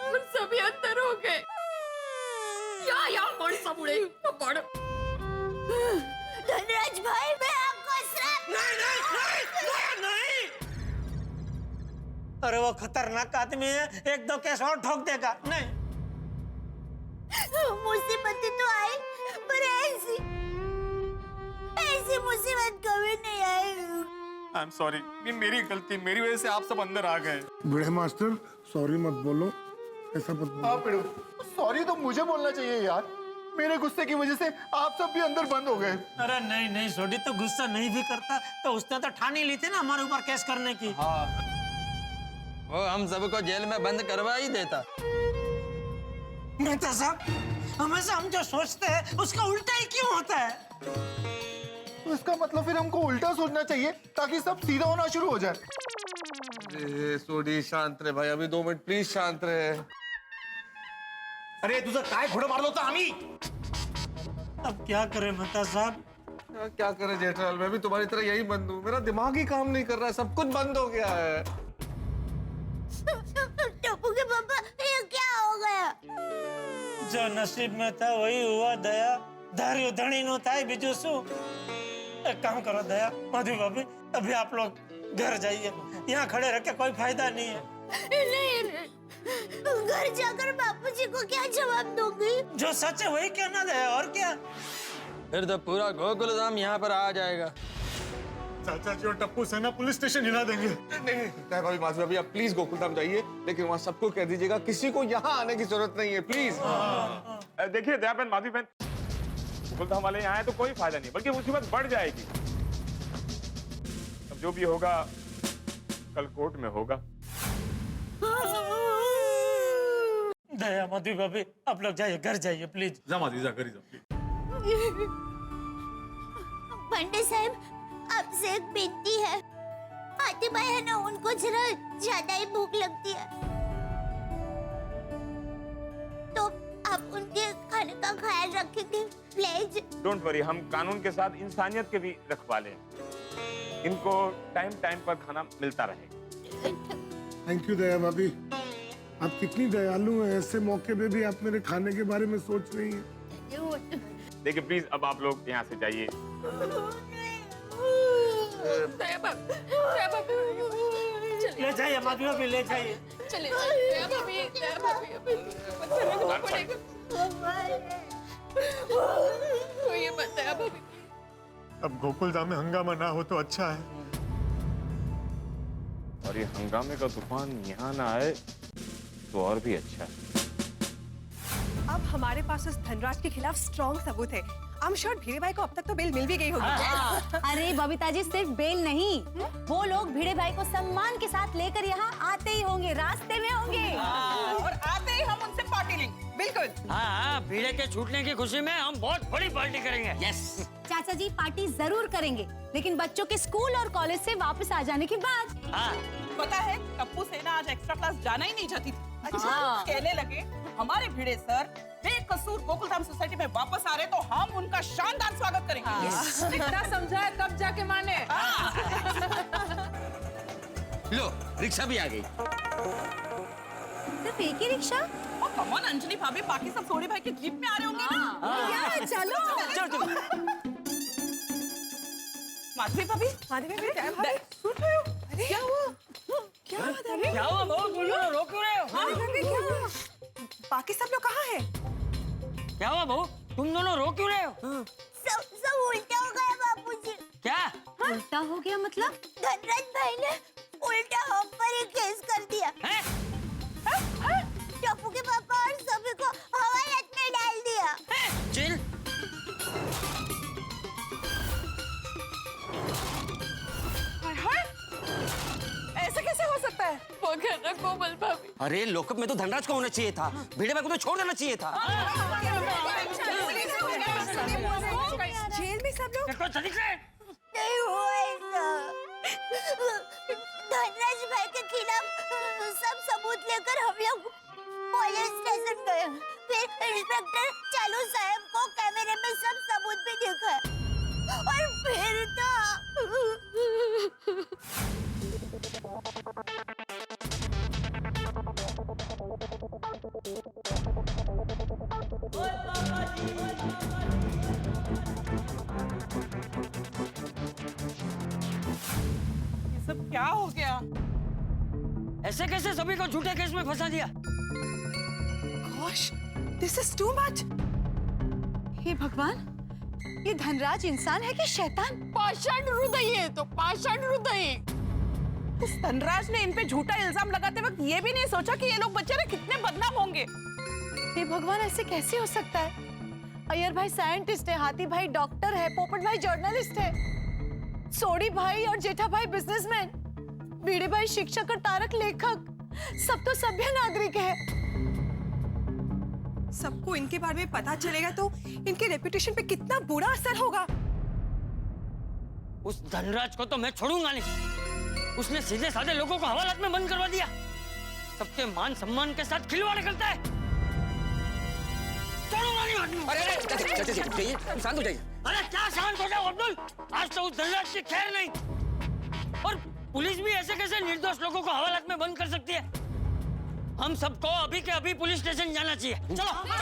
और सभी अंदर हो गए। या कौन सा बुढ़े पड़ धनराज भाई, मैं आपको श्राप नहीं। अरे वो खतरनाक आदमी है, एक दो केस और ठोक देगा। नहीं, मुसीबतें तो आई, पर ऐसी मुसीबत कभी नहीं आई। आई एम सॉरी, ये मेरी गलती, मेरी वजह से आप सब अंदर आ गए। बड़े मास्टर सॉरी मत बोलो, ऐसा मत बोलो। हाँ पिड़ू, सॉरी तो मुझे बोलना चाहिए यार। मेरे गुस्से की वजह से आप सब भी अंदर बंद हो गए। अरे नहीं नहीं सोडी तो गुस्सा नहीं भी करता तो उसने तो ठानी ली थी ना हमारे ऊपर केस करने की। हाँ, वो हम सबको जेल में बंद करवा ही देता। मेहता साहब, हमेशा हम जो सोचते हैं उसका उल्टा ही क्यों होता है? तो इसका मतलब फिर हमको उल्टा सोचना चाहिए ताकि सब सीधा होना शुरू हो जाए। सोडी शांत रहे भाई, अभी 2 मिनट प्लीज शांत रहे। अरे तुझं काय घोडं मारलं होतं आम्ही? अब क्या करें मेहता साहब? क्या करे जेठालाल, मैं भी तुम्हारी तरह यही बंद हूँ। मेरा दिमाग ही काम नहीं कर रहा है, सब कुछ बंद हो गया है। टप्पू के पापा, ये क्या हो गया? जो नसीब में था वही हुआ दया। धारियो धनी नो था बीजू सु। एक काम करो दया, माधवी भाभी, अभी आप लोग घर जाइए, यहाँ खड़े रह के कोई फायदा नहीं है। नहीं, घर जाकर बापूजी को क्या जवाब दूंगी? जो सच है वही कहना दया, और क्या? फिर तो पूरा गोकुलधाम यहाँ पर आ जाएगा। चाचा जी और टप्पू सेना पुलिस स्टेशन हिला देंगे। नहीं भाभी, माधवी भाभी, आप प्लीज गोकुलधाम जाइए, लेकिन वहाँ सबको कह दीजिएगा किसी को यहाँ आने की जरूरत नहीं है, प्लीज। देखिए दया बहन, माधवी बहन, गोकुलधाम वाले यहाँ आए तो कोई फायदा नहीं, बल्कि मुसीबत बढ़ जाएगी। अब जो भी होगा कल कोर्ट में होगा। दया, माधवी भाभी, आप लोग जाइए, घर जाइए प्लीज। जा माधवी, जा घर जा। पंडित साहब, आपसे एक विनती है। फातिमा है ना, उनको जरा ज्यादा ही भूख लगती है, तो आप उनके खाने का ख्याल रखेंगे प्लीज? डोंट वरी, हम कानून के साथ इंसानियत के भी रखवाले हैं। इनको टाइम टाइम पर खाना मिलता रहेगा। थैंक यू दया भाभी, आप कितनी दयालु हैं, ऐसे मौके पे भी आप मेरे खाने के बारे में सोच रही हैं। देखिए प्लीज, अब आप लोग यहाँ से जाइए। ले जाइए माधवी भाभी, ले जाइए। चले दया भाभी, ये मत दया भाभी। अब गोकुलधाम में हंगामा ना हो तो अच्छा है। और ये हंगामे का तूफान यहाँ ना आए तो और भी अच्छा है। अब हमारे पास उस धनराज के खिलाफ स्ट्रॉन्ग सबूत है। I'm sure भीड़े भाई को अब तक तो बेल मिल भी गई होगी। अरे बबीता जी, सिर्फ बेल नहीं, वो लोग भिड़े भाई को सम्मान के साथ लेकर यहाँ आते ही होंगे, रास्ते में होंगे। और आते ही हम उनसे पार्टी लेंगे। बिल्कुल। हाँ, भीड़े के छूटने की खुशी में हम बहुत बड़ी पार्टी करेंगे। यस। चाचा जी पार्टी जरूर करेंगे, लेकिन बच्चों के स्कूल और कॉलेज से वापस आ जाने के बाद। हाँ। पता है, टप्पू सेना आज एक्स्ट्रा क्लास जाना ही नहीं चाहती थी। अच्छा। कहने लगे हमारे भिड़े सर बेकसूर गोकुलधाम सोसाइटी में वापस आ रहे तो हम उनका शानदार स्वागत करेंगे। जितना समझाए तब जाके माने। लो, रिक्शा भी आ गई। सिर्फ एक ही रिक्शा? कमॉन अंजलि भाभी, बाकी सब सोडी भाई के जीप में आ रहे होंगे ना। यार चलो। माधवी भाभी, सुन रहे हो? अरे क्या हुआ? क्या हुआ बहुत बोलो, रोक क्यों रहे हो? बाकी सब लोग कहाँ हैं? क्या हुआ बहू, तुम दोनों रो क्यों रहे हो? सब उल्टा हो गया बापूजी। क्या उल्टा हो गया मतलब? धनराज भाई ने उल्टा हम पर ही केस कर दिया। टप्पू के पापा और सभी को हवालात में डाल दिया। चिल। ऐसा कैसे हो सकता है? वो घर ना कोमल भाभी। अरे लॉकअप में तो धनराज को होना चाहिए था, भिड़े भाई को तो छोड़ देना चाहिए था। जेल में सब लोग नहीं हुआ ऐसा। धनराज भाई के खिलाफ सब सबूत लेकर हम लोग पुलिस स्टेशन गए। फिर इंस्पेक्टर चालू साहब को कैमरे में सब सबूत भी दिखा और फिर तो ऐसे कैसे सभी को झूठे केस में फंसा दिया? Gosh, this is too much. हे भगवान, ये धनराज इंसान है कि शैतान? पाषाण हृदय है तो पाषाण हृदय। उस धनराज ने इन पे झूठा इल्जाम लगाते वक्त ये भी नहीं सोचा कि ये लोग बेचारे कितने बदनाम होंगे। हे भगवान, ऐसे कैसे हो सकता है? अय्यर भाई साइंटिस्ट है, हाथी भाई डॉक्टर है, पोपट भाई जर्नलिस्ट है, सोडी भाई और जेठा भाई बिजनेसमैन, भिड़े भाई शिक्षक और तारक लेखक, सब तो सभ्य नागरिक है। सबको इनके बारे में पता चलेगा तो इनके रेपुटेशन पे कितना बुरा असर होगा। उस धनराज को तो मैं छोड़ूंगा नहीं। उसने सीधे साधे लोगों को हवालात में बंद करवा दिया। सबके मान सम्मान के साथ खिलवाड़ करता है। छोड़ूंगा नहीं आदमी। अरे शांत हो जाइए। अरे क्या शांत हो जाओ अब्दुल? आज तो उस धनराज की खैर नहीं। और पुलिस भी ऐसे कैसे निर्दोष लोगों को हवालात में बंद कर सकती है? हम सबको अभी के अभी पुलिस स्टेशन जाना चाहिए। चलो। पुलिस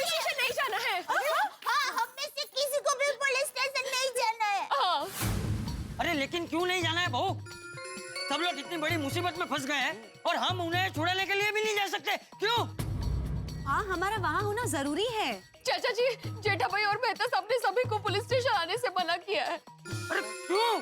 स्टेशन नहीं जाना है। हाँ, हम में से किसी को भी पुलिस स्टेशन नहीं जाना है। अरे लेकिन क्यों नहीं जाना है बहू? सब लोग इतनी बड़ी मुसीबत में फंस गए हैं और हम उन्हें छुड़ाने के लिए भी नहीं जा सकते। क्यों? हाँ, हमारा वहाँ होना जरूरी है। चाचा जी, जेठा भाई और मेहता साहब ने सभी को पुलिस स्टेशन आने से मना किया है। अरे क्यों?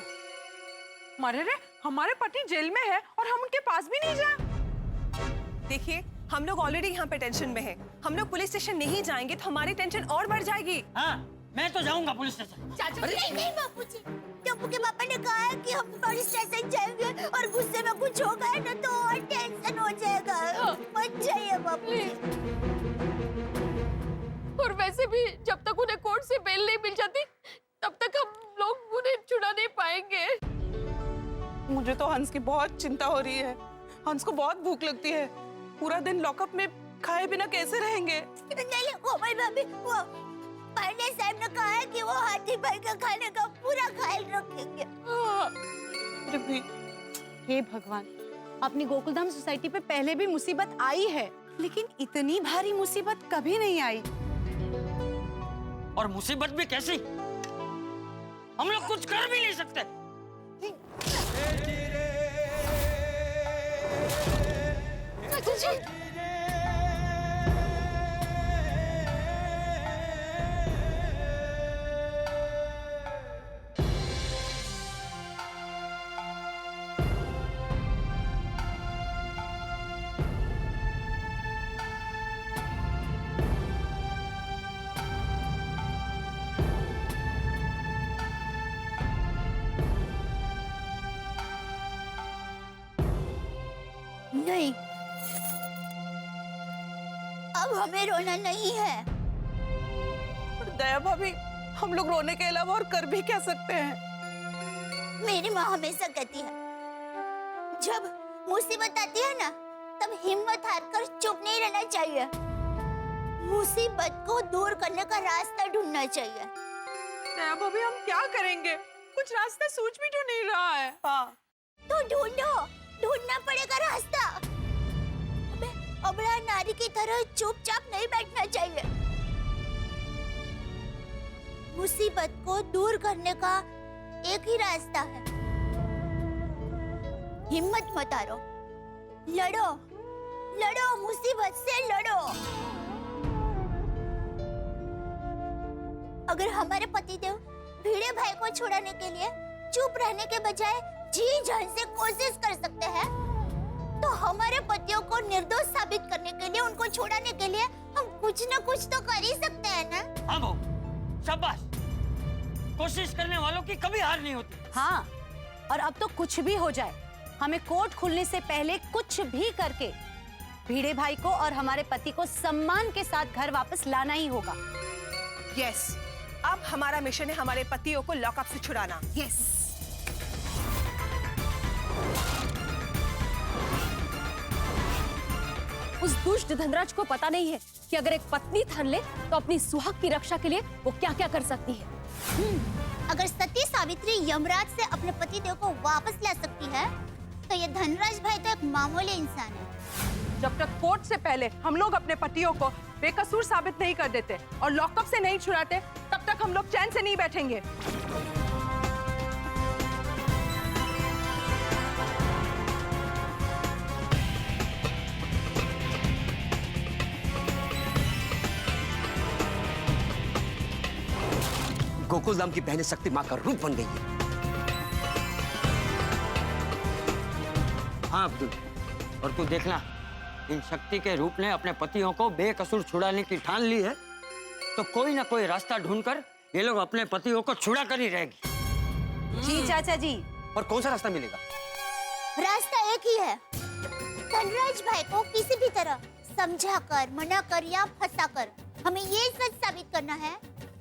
मरे रे, हमारे पति जेल में है और हम उनके पास भी नहीं जाए। देखिए, हम लोग ऑलरेडी यहाँ पे टेंशन में हैं। हम लोग पुलिस स्टेशन नहीं जाएंगे तो हमारी टेंशन और बढ़ जाएगी। हाँ, मैं तो जाऊंगा पुलिस स्टेशन। चाचा जी, नहीं बापूजी, टप्पू के पापा ने कहा है कि हम पुलिस स्टेशन जाएंगे और गुस्से में कुछ हो गया ना तो और टेंशन हो जाएगा। मत जाइए बापूजी। और वैसे भी जब तक उन्हें कोर्ट से बेल नहीं मिल जाती तब तक हम लोग उन्हें छुड़ा नहीं पाएंगे। मुझे तो हंस की बहुत चिंता हो रही है। हंस को बहुत भूख लगती है। पूरा दिन लॉकअप में खाए बिना कैसे रहेंगे? नहीं, कोमल भाभी, वो पांडे साहब ने कहा है कि वो हाथी भाई के खाने का पूरा ख्याल रखेंगे। हे भगवान, अपनी गोकुलधाम सोसाइटी पे पहले भी मुसीबत आई है, लेकिन इतनी भारी मुसीबत कभी नहीं आई। और मुसीबत भी कैसी? हम लोग कुछ कर भी नहीं सकते। चाचा जी, नहीं, अब हमें रोना नहीं है। और दया भाभी, हम लोग रोने के अलावा और कर भी क्या सकते हैं? मेरी माँ हमेशा कहती है, जब मुसीबत आती है ना, तब हिम्मत हारकर चुप नहीं रहना चाहिए। मुसीबत को दूर करने का रास्ता ढूंढना चाहिए। दया भाभी, हम क्या करेंगे? कुछ रास्ता सूझ भी तो नहीं रहा है। हाँ, तो ढूंढना पड़ेगा रास्ता। अबला नारी की तरह चुपचाप नहीं बैठना चाहिए। मुसीबत को दूर करने का एक ही रास्ता है, हिम्मत मत हारो, लड़ो, लड़ो, मुसीबत से लड़ो। अगर हमारे पतिदेव भिड़े भाई को छुड़ाने के लिए चुप रहने के बजाय जी जान से कोशिश कर सकते हैं, तो हमारे पतियों को निर्दोष साबित करने के लिए, उनको छुड़ाने के लिए हम कुछ न कुछ तो कर ही सकते हैं ना? हाँ बहू, शाबाश। कोशिश करने वालों की कभी हार नहीं होती। हाँ, और अब तो कुछ भी हो जाए, हमें कोर्ट खुलने से पहले कुछ भी करके भिड़े भाई को और हमारे पति को सम्मान के साथ घर वापस लाना ही होगा। यस, अब हमारा मिशन है हमारे पतियों को लॉकअप से छुड़ाना। यस। उस दुष्ट धनराज को पता नहीं है कि अगर एक पत्नी ठान ले तो अपनी सुहाग की रक्षा के लिए वो क्या क्या कर सकती है। अगर सती सावित्री यमराज से अपने पतिदेव को वापस ला सकती है, तो ये धनराज भाई तो एक मामूली इंसान है। जब तक कोर्ट से पहले हम लोग अपने पतियों को बेकसूर साबित नहीं कर देते और लॉकअप से नहीं छुड़ाते, तब तक हम लोग चैन से नहीं बैठेंगे। गोकुलधाम की बहन शक्ति माँ का रूप बन गई है। हाँ अब्दुल, और तू देखना, इन शक्ति के रूप ने अपने पतियों को बेकसूर छुड़ाने की ठान ली है, तो कोई ना कोई रास्ता ढूंढकर ये लोग अपने पतियों को छुड़ा कर ही रहेगी। जी चाचा जी। और कौन सा रास्ता मिलेगा? रास्ता एक ही है, धनराज भाई को किसी भी तरह समझाकर, मनाकर या फंसाकर हमें ये सच साबित करना है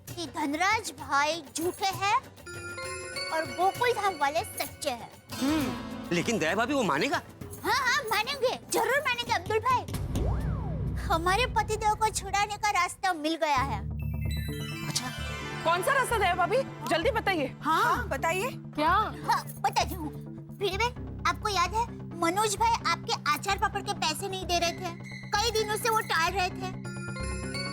कि धनराज भाई झूठे हैं और गोकुलधाम वाले सच्चे हैं। लेकिन दया भाभी वो मानेगा? हाँ हाँ मानेंगे, जरूर मानेंगे अब्दुल भाई। हमारे पतिदेव को छुड़ाने का रास्ता मिल गया है। कौन सा रास्ता है भाभी? जल्दी बताइए। हाँ बताइए। क्या? हाँ बताती हूँ। भिड़े भाई, आपको याद है मनोज भाई आपके आचार पापड़ के पैसे नहीं दे रहे थे, कई दिनों से वो टाल रहे थे।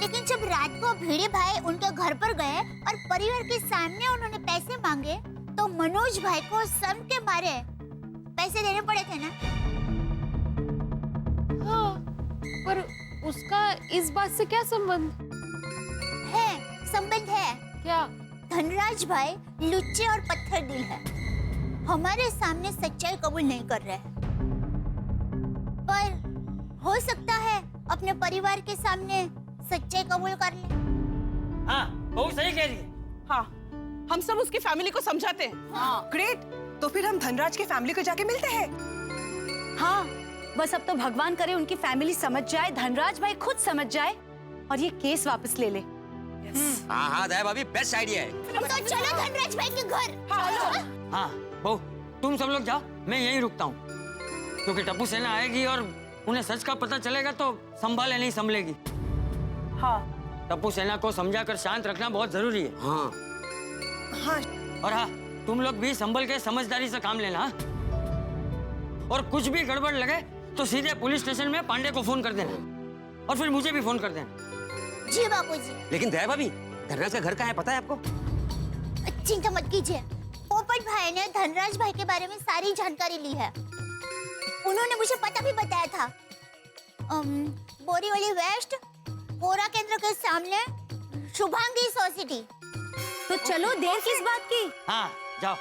लेकिन जब रात को भिड़े भाई उनके घर पर गए और परिवार के सामने उन्होंने पैसे मांगे, तो मनोज भाई को शर्म के मारे पैसे देने पड़े थे ना। हाँ, पर उसका इस बात से क्या संबंध है? संबंध है। क्या? धनराज भाई लुच्चे और पत्थर दिल है, हमारे सामने सच्चाई कबूल नहीं कर रहे हैं, पर हो सकता है अपने परिवार के सामने सच्चाई कबूल कर ले। हाँ, बहुत सही कह रही है। हाँ, हम सब उसकी फैमिली को समझाते हैं। हाँ, ग्रेट। तो फिर हम धनराज की फैमिली को जाके मिलते हैं। हाँ, बस अब तो भगवान करे उनकी फैमिली समझ जाए, धनराज भाई खुद समझ जाए और ये केस वापस ले ले। हाँ हाँ दया भाभी, बेस्ट आइडिया है। तो चलो धनराज भाई के घर। चलो। हाँ बहू, तुम सब लोग जाओ, मैं यहीं रुकता हूँ, क्योंकि टप्पू सेना आएगी और उन्हें सच का पता चलेगा तो संभाले नहीं संभलेगी। हाँ, टप्पू सेना को समझाकर शांत रखना बहुत जरूरी है। हाँ हाँ। और हाँ, तुम लोग भी संभल के समझदारी से काम लेना। और कुछ भी गड़बड़ लगे तो सीधे पुलिस स्टेशन में पांडे को फोन कर देना और फिर मुझे भी फोन कर देना। जी बापूजी। लेकिन दया भाभी, धनराज का घर कहाँ है पता है आपको? चिंता मत कीजिए, पोपट भाई ने धनराज भाई के बारे में सारी जानकारी ली है। उन्होंने मुझे पता भी बताया था। बोरीवली वेस्ट, कोरा केंद्र के सामने शुभांगी सोसाइटी। तो चलो, देर किस बात की? हाँ जाओ,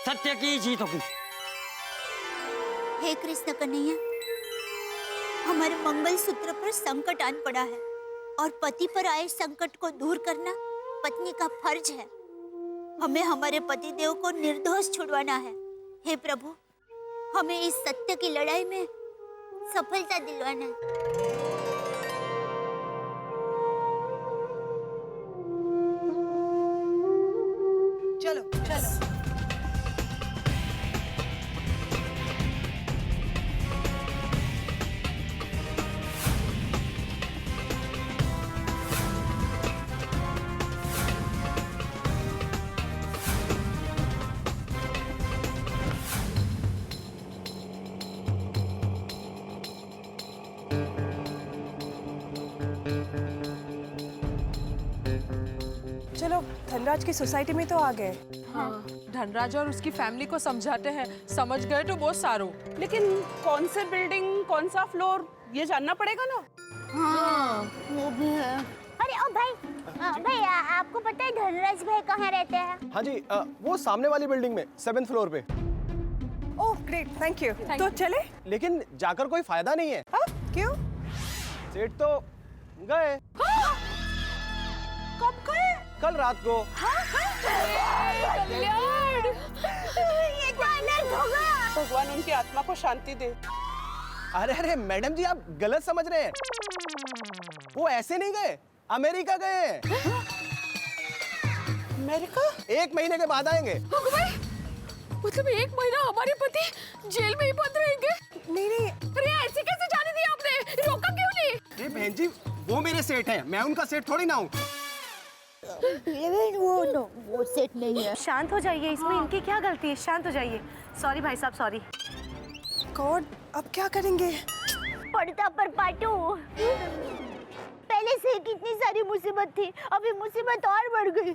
सत्य की जीत होगी। हे कृष्ण कन्हैया, हमारे मंगल सूत्र पर संकट आन पड़ा है और पति पर आए संकट को दूर करना पत्नी का फर्ज है। हमें हमारे पति देव को निर्दोष छुड़वाना है। हे प्रभु, हमें इस सत्य की लड़ाई में सफलता दिलवाना है। चलो चलो। चलो, धनराज की सोसाइटी में तो आ गए। हाँ, धनराज और उसकी फैमिली को समझाते हैं, समझ गए तो बहुत सारो। लेकिन कौन से बिल्डिंग, कौन सा फ्लोर, ये जानना पड़ेगा ना। हाँ, वो भी है। अरे ओ भाई, भैया आपको पता है धनराज भाई कहाँ रहते हैं? हाँ जी, वो सामने वाली बिल्डिंग में 7th फ्लोर पे। Oh great, thank you. तो चले? लेकिन जाकर कोई फायदा नहीं है। क्यों? सेठ तो गए। कब गए? कल रात को। कल्याण! ये तो अनर्थ होगा। भगवान उनकी आत्मा को शांति दे। अरे अरे मैडम जी, आप गलत समझ रहे हैं। वो ऐसे नहीं गए, अमेरिका गए हैं। अमेरिका? 1 महीने के बाद आएंगे। मतलब 1 महीना हमारे पति जेल में ही बंद रहेंगे? नहीं नहीं। अरे ऐसे कैसे जाने दिया आपने? रोका क्यों नहीं? अरे बहन जी, वो मेरे सेठ हैं, मैं उनका सेठ थोड़ी ना हूँ। वो सेट नहीं है। शांत हो जाइए, इसमें इनकी क्या गलती है? शांत हो जाइए। सॉरी भाई साहब, सॉरी। गॉड, अब क्या करेंगे? पड़ता पर पाटू। पहले से कितनी सारी मुसीबत थी, अभी मुसीबत और बढ़ गई।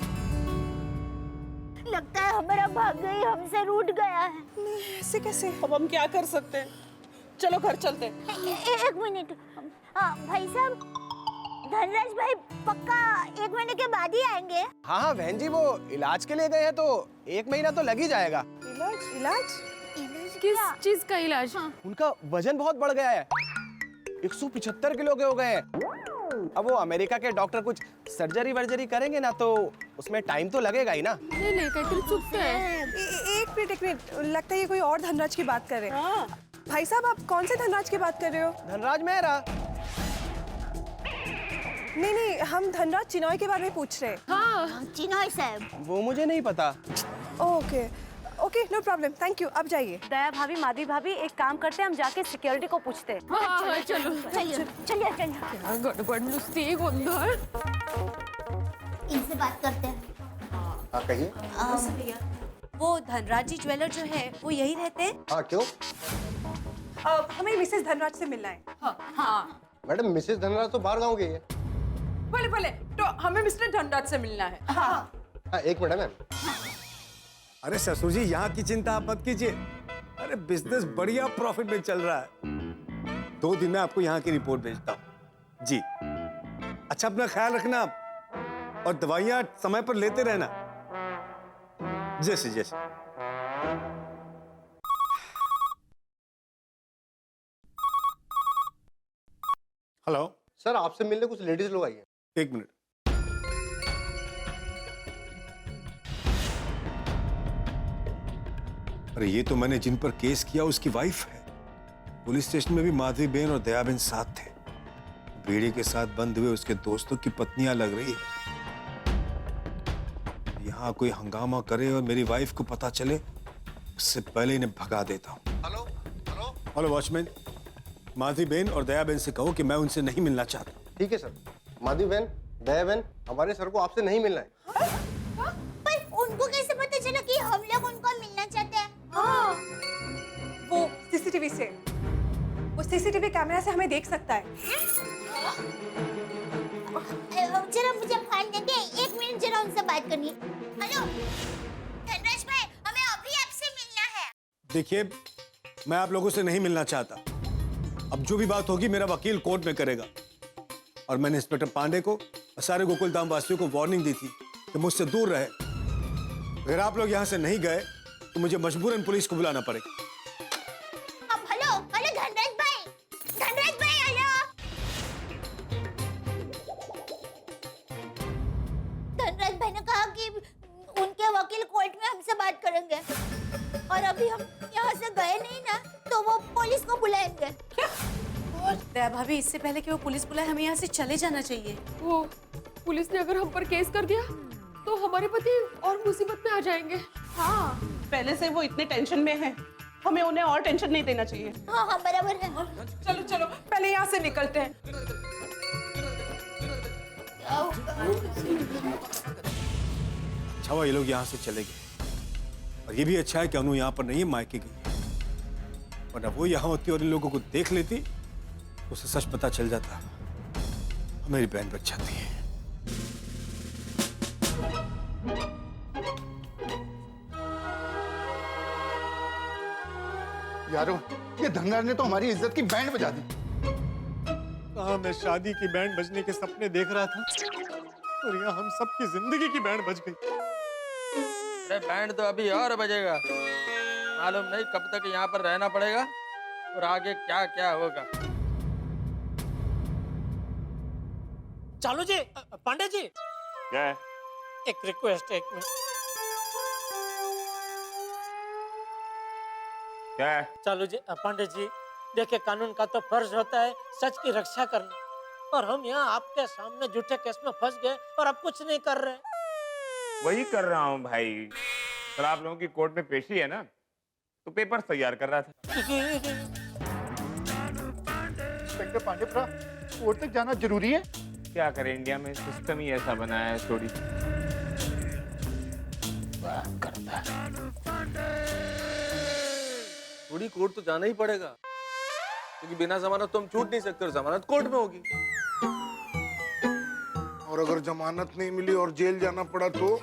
लगता है हमारा भाग्य ही हमसे रूठ गया है। नहीं, ऐसे कैसे? अब हम क्या कर सकते हैं? चलो घर चलते हैं। एक मिनट। भाई साहब, धनराज भाई पक्का 1 महीने के बाद ही आएंगे? हाँ हाँ बहन जी, वो इलाज के लिए गए हैं तो 1 महीना तो लग ही जाएगा। इलाज? इलाज? किस चीज का इलाज? उनका वजन बहुत बढ़ गया है, 175 किलो के हो गए हैं। अब वो अमेरिका के डॉक्टर कुछ सर्जरी वर्जरी करेंगे ना तो उसमें टाइम तो लगेगा ही ना। नहीं नहीं, काहीतरी चुकतं है। एक मिनट, लगता है ये कोई और धनराज की बात कर रहे हैं। भाई साहब, आप कौन से धनराज की बात कर रहे हो? धनराज मेहरा। नहीं, हम धनराज चिनॉय के बारे में पूछ रहे हैं। हाँ, चिनॉय साहब। वो मुझे नहीं पता। Okay, no problem, thank you. अब जाइए। दया भाभी, माधवी भाभी, एक काम करते हैं, हम जाके सिक्योरिटी को पूछते हैं। हाँ, चलो चलिए। गडबड नुसती गोंधळ। इनसे बात करते हैं। हाँ कहिए। वो धनराज जी ज्वेलर जो है वो यही रहते हैं? हाँ क्यों? हमें मिसेस धनराज से मिलना है। हाँ मैडम मिसेस धनराज तो बाहर गाँव गई है। भले तो हमें मिस्टर धनराज से मिलना है। हाँ, 1 मिनट मैम। अरे ससुर जी, यहाँ की चिंता आप मत कीजिए। अरे बिजनेस बढ़िया प्रॉफिट में चल रहा है। 2 दिन में आपको यहाँ की रिपोर्ट भेजता हूँ जी। अच्छा, अपना ख्याल रखना और दवाइयाँ समय पर लेते रहना। जैसे जैसे। हेलो सर, आपसे मिलने कुछ लेडीज लोग आई हैं। 1 मिनट। अरे ये तो मैंने जिन पर केस किया उसकी वाइफ है। पुलिस स्टेशन में भी माधवी बहन और दया बहन साथ थे। बीड़ी के साथ बंद हुए उसके दोस्तों की पत्नियां लग रही है। यहाँ कोई हंगामा करे और मेरी वाइफ को पता चले, उससे पहले इन्हें भगा देता हूँ। हेलो वॉचमैन, माधवी बहन और दया बहन से कहो कि मैं उनसे नहीं मिलना चाहता। ठीक है सर। माधवी बहन, दया बहन, हमारे सर को आपसे नहीं मिलना है। पर उनको कैसे पता चला कि हम लोग उनको मिलना चाहते हैं? वो सीसीटीवी से, वो सीसीटीवी कैमरा से हमें देख सकता है। जरा मुझे फोन देंगे, 1 मिनट जरा उनसे बात करनी है। हेलो धनराज भाई, हमें अभी आपसे मिलना है। देखिए, मैं आप लोगों से नहीं मिलना चाहता। अब जो भी बात होगी मेरा वकील कोर्ट में करेगा। और मैंने इंस्पेक्टर पांडे को और सारे गोकुलधाम वासियों को वार्निंग दी थी कि मुझसे दूर रहे। अगर आप लोग यहाँ से नहीं गए तो मुझे मजबूरन पुलिस को बुलाना पड़ेगा। हेलो धनराज भाई, हेलो। धनराज भाई ने कहा कि उनके वकील कोर्ट में हमसे बात करेंगे, और अभी हम यहाँ से गए नहीं ना तो वो पुलिस को बुलाएंगे। दया भाभी, इससे पहले कि वो पुलिस बुलाए हमें यहाँ से चले जाना चाहिए। वो पुलिस ने अगर हम पर केस कर दिया तो हमारे पति और मुसीबत में आ जाएंगे। हाँ, पहले से वो इतने टेंशन में है, हमें उन्हें और टेंशन नहीं देना चाहिए। हाँ बराबर है। चलो पहले यहाँ से निकलते हैं। अच्छा हुआ ये लोग यहाँ से चले गए। और ये भी अच्छा है कि अनु यहाँ पर नहीं है, मायके गई है। वरना वो यहाँ होती और इन लोगों को देख लेती, उसे सच पता चल जाता, मेरी बहन बच जाती है। यारो, ये धनराज ने तो हमारी इज्जत की बैंड बजा दी। कहा मैं शादी की बैंड बजने के सपने देख रहा था और यहाँ हम सबकी जिंदगी की बैंड बज गई। अरे बैंड तो अभी और बजेगा, मालूम नहीं कब तक यहाँ पर रहना पड़ेगा और आगे क्या क्या होगा। चालू जी, पांडे जी, क्या है? एक रिक्वेस्ट है, 1 मिनट। क्या है? चालू जी, पांडे जी, देखिए कानून का तो फर्ज होता है सच की रक्षा करना, और हम यहाँ आपके सामने झूठे केस में फंस गए और अब कुछ नहीं कर रहे। वही कर रहा हूँ भाई। कल आप लोगों की कोर्ट में पेशी है ना, तो पेपर तैयार कर रहा था। इंस्पेक्टर पांडेपुरा, कोर्ट तक जाना जरूरी है? क्या करें, इंडिया में सिस्टम ही ऐसा बना है। थोड़ी करता है, थोड़ी कोर्ट तो जाना ही पड़ेगा, क्योंकि बिना जमानत तो हम छूट नहीं सकते और जमानत कोर्ट में होगी। और अगर जमानत नहीं मिली और जेल जाना पड़ा तो?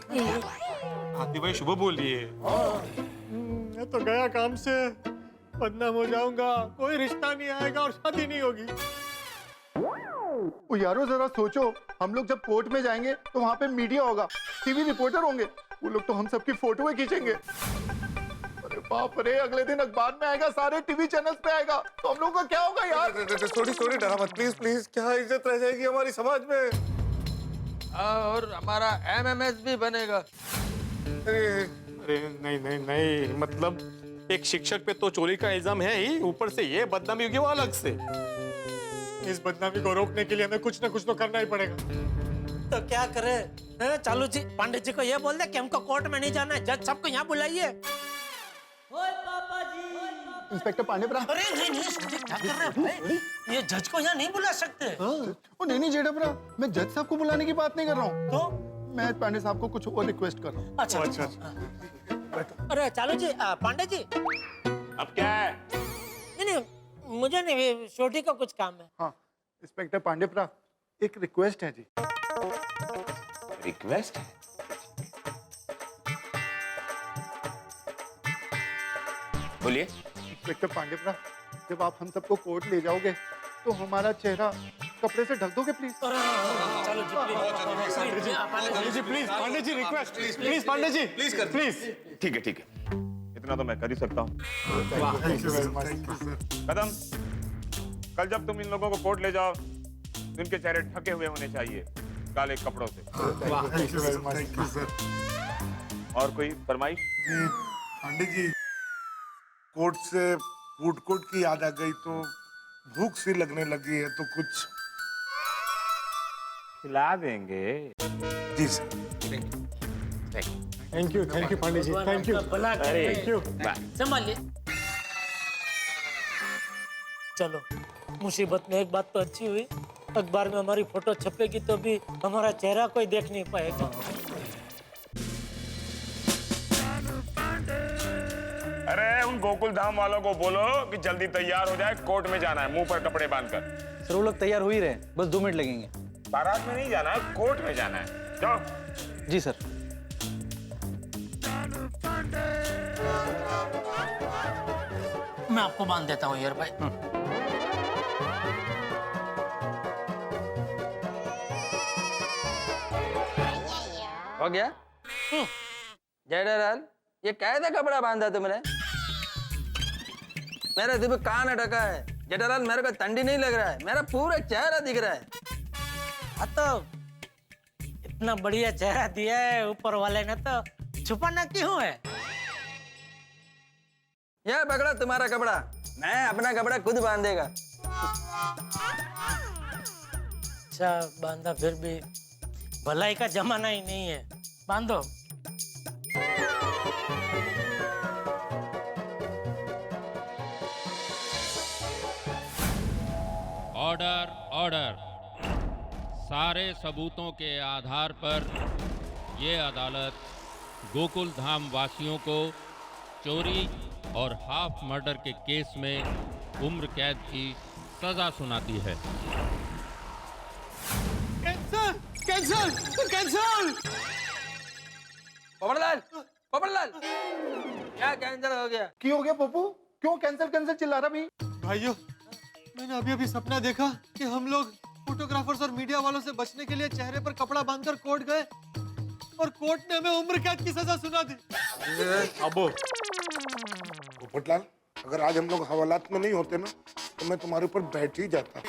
आती भाई शुभ बोल रही है। मैं तो गया काम से, बदनाम हो जाऊंगा, कोई रिश्ता नहीं आएगा और शादी नहीं होगी। ओ यारो जरा सोचो, हम लोग जब कोर्ट में जाएंगे तो वहाँ पे मीडिया होगा, टीवी रिपोर्टर होंगे, वो लोग तो हम सबकी फोटो खींचेंगे। अरे बाप रे, अगले दिन अखबार में आएगा, सारे टीवी चैनल्स पे आएगा, तो हम लोगों का क्या होगा यार? सॉरी डरा मत प्लीज प्लीज, क्या इज्जत रह जाएगी हमारी समाज में। और हमारा MMS भी बनेगा। अरे नहीं नहीं नहीं, मतलब एक शिक्षक पे तो चोरी का इल्जाम है ही, ऊपर से ये बदनामी होगी वो अलग से। इस बदनामी को रोकने के लिए हमें कुछ ना कुछ तो करना ही पड़ेगा। तो क्या करे हैं? चालू जी, पांडे जी को ये बोल दे कि हमको कोर्ट में नहीं जाना है, जज सबको यहाँ बुलाइए। इंस्पेक्टर पांडेपुरा। अरे नहीं नहीं, क्या कर रहे हो भाई? ये जज को यहाँ नहीं बुला सकते। ओ नहीं जेठापुरा, मैं जज साहब को बुलाने की बात नहीं कर रहा हूँ। तो मैं पांडे साहब को कुछ और रिक्वेस्ट कर रहा हूँ। अच्छा अच्छा। अरे चालू जी, पांडे जी। अब क्या है? नहीं, मुझे नहीं, छोटी का कुछ काम है। हाँ इंस्पेक्टर पांडेपुरा, एक रिक्वेस्ट है जी। रिक्वेस्ट? बोलिए। इंस्पेक्टर पांडेपुरा, जब आप हम सबको कोर्ट ले जाओगे तो हमारा चेहरा कपड़े से ढक दोगे प्लीज? चलो जी please Pandey ji request, please Pandey ji please. ठीक है, इतना तो मैं कर ही सकता हूँ। कदम, कल जब तुम इन लोगों को कोर्ट ले जाओ, इनके चेहरे ढके हुए होने चाहिए काले कपड़ों से। और कोई फरमाइश? पांडे जी, कोर्ट से फूड कोर्ट की याद आ गई तो भूख सी लगने लगी है, तो कुछ खिला देंगे। जी sir. Thank you Pandey ji, thank you. Thank you. संभालिए। चलो, मुसीबत में एक बात तो अच्छी हुई, अखबार में हमारी फोटो छपेगी तो भी हमारा चेहरा कोई देख नहीं पाएगा। अरे उन गोकुल धाम वालों को बोलो कि जल्दी तैयार हो जाए, कोर्ट में जाना है, मुंह पर कपड़े बांधकर। सर वो लोग तैयार हो ही रहे हैं, बस 2 मिनट लगेंगे। बारात में नहीं जाना है, कोर्ट में जाना है। जाओ। जी सर। मैं आपको बांध देता हूँ यार भाई। हो गया? जेठालाल, ये कैसा कपड़ा बांधा तुमने? मेरा सिर्फ कान ढका है। जेठालाल, मेरे को ठंडी नहीं लग रहा है, मेरा पूरा चेहरा दिख रहा है। हाँ तो इतना बढ़िया चेहरा दिया है ऊपर वाले ने, तो छुपाना क्यों है? यह पकड़ा तुम्हारा कपड़ा, मैं अपना कपड़ा खुद बांधेगा। अच्छा बांधा, फिर भी भलाई का जमाना ही नहीं है, बांधो। Order order. सारे सबूतों के आधार पर ये अदालत गोकुल धाम वासियों को चोरी और हाफ मर्डर के केस में उम्र कैद की सजा सुनाती है। Cancer cancer cancer. पोपटलाल, क्या कैंसर हो गया? क्यों हो गया पप्पू? क्यों कैंसर चिल्ला रहा भी? भाइयों, मैंने अभी सपना देखा कि हम लोग फोटोग्राफर्स और मीडिया वालों से बचने के लिए चेहरे पर कपड़ा बांधकर कोर्ट गए और कोर्ट ने हमें उम्र कैद की सजा सुना दी। अबो पोपटलाल, अगर आज हम लोग हवालात में नहीं होते ना तो मैं तुम्हारे ऊपर बैठ ही जाता।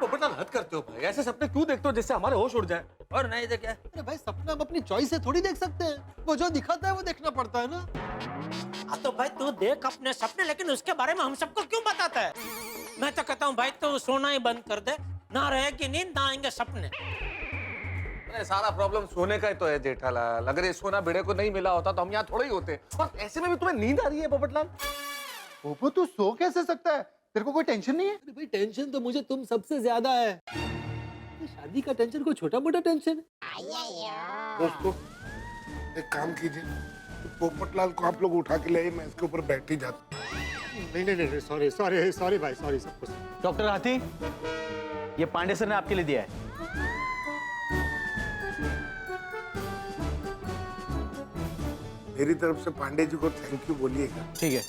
पोपटलाल हद करते हो भाई, ऐसे सपने क्यों देखते हो जिससे हमारे होश उड़ जाए? और नहीं तो क्या? अरे भाई, सपना हम अपनी चॉइस से थोड़ी देख सकते हैं, वो जो दिखाता है वो देखना पड़ता है ना। हाँ तो भाई तू देख अपने सपने, लेकिन उसके बारे में हम सबको क्यों बताता है? मैं तो कहता हूँ भाई तू सोना ही बंद कर दे, ना रहेगी नींद ना आएंगे सपने। अरे सारा प्रॉब्लम सोने का ही तो है जेठालाल, अगर ये सोना भिड़े को नहीं मिला होता तो हम यहाँ थोड़े ही होते। और ऐसे में भी तुम्हें नींद आ रही है पोपटलाल? पप्पू तू सो कैसे सकता है? तेरे को कोई टेंशन नहीं है? अरे भाई, टेंशन तो मुझे तुम सबसे ज्यादा है। शादी का टेंशन कोई छोटा मोटा टेंशन है? दोस्तों एक काम कीजिए, तो पोपटलाल को आप लोग उठा के ले आइए, मैं इसके ऊपर बैठ ही जाता। नहीं, सॉरी भाई, सॉरी सब कुछ। डॉक्टर हाथी, ये पांडे सर ने आपके लिए दिया है। मेरी तरफ से पांडे जी को थैंक यू बोलिएगा। ठीक है।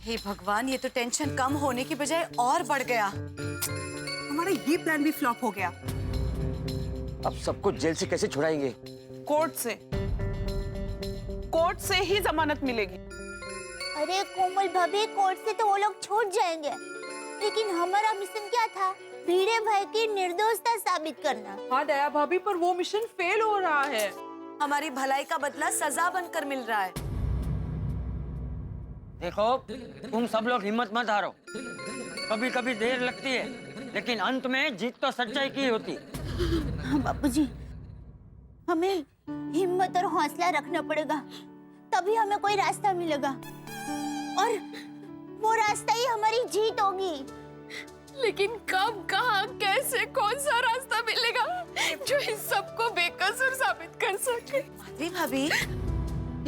हे भगवान, ये तो टेंशन कम होने की बजाय और बढ़ गया। हमारा ये प्लान भी फ्लॉप हो गया। अब सबको जेल से कैसे छुड़ाएंगे? कोर्ट से ही जमानत मिलेगी। अरे कोमल भाभी, कोर्ट से तो वो लोग छूट जाएंगे, लेकिन हमारा मिशन क्या था? भिड़े भाई की निर्दोषता साबित करना। हाँ दया भाभी, पर वो मिशन फेल हो रहा है। हमारी भलाई का बदला सजा बनकर मिल रहा है। देखो, तुम सब लोग हिम्मत मत हारो। कभी कभी देर लगती है, लेकिन अंत में जीत तो सच्चाई की होती। हाँ बापूजी, हमें हिम्मत और हौसला रखना पड़ेगा, तभी हमें कोई रास्ता मिलेगा, और वो रास्ता ही हमारी जीत होगी। लेकिन कब, कहाँ, कैसे, कौन सा रास्ता मिलेगा जो इस सबको बेकसूर साबित कर सके? माधवी भाभी,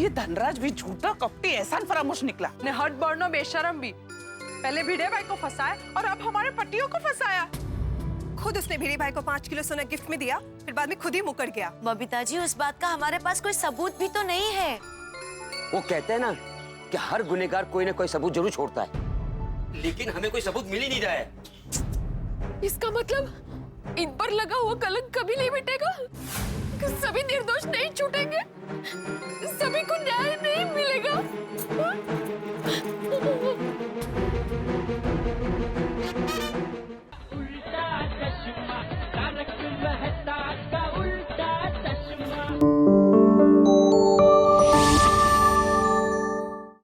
ये धनराज भी झूठा कपटी एहसान फरामोश निकला। ने हट बर्नो बेशरम भी। पहले भिड़े भाई को फंसाया और अब हमारे पट्टियों को फंसाया। खुद उसने भिड़े भाई को 5 किलो सोना गिफ्ट में दिया, फिर बाद में खुद ही मुकर गया। बबीता जी, उस बात का हमारे पास कोई सबूत भी तो नहीं है। वो कहते हैं ना कि हर गुनहगार कोई ना कोई सबूत जरूर छोड़ता है, लेकिन हमें कोई सबूत मिल ही नहीं रहा है। इसका मतलब इन पर लगा हुआ कलंक कभी नहीं मिटेगा? सभी निर्दोष नहीं छूटेंगे? सभी को न्याय नहीं मिलेगा?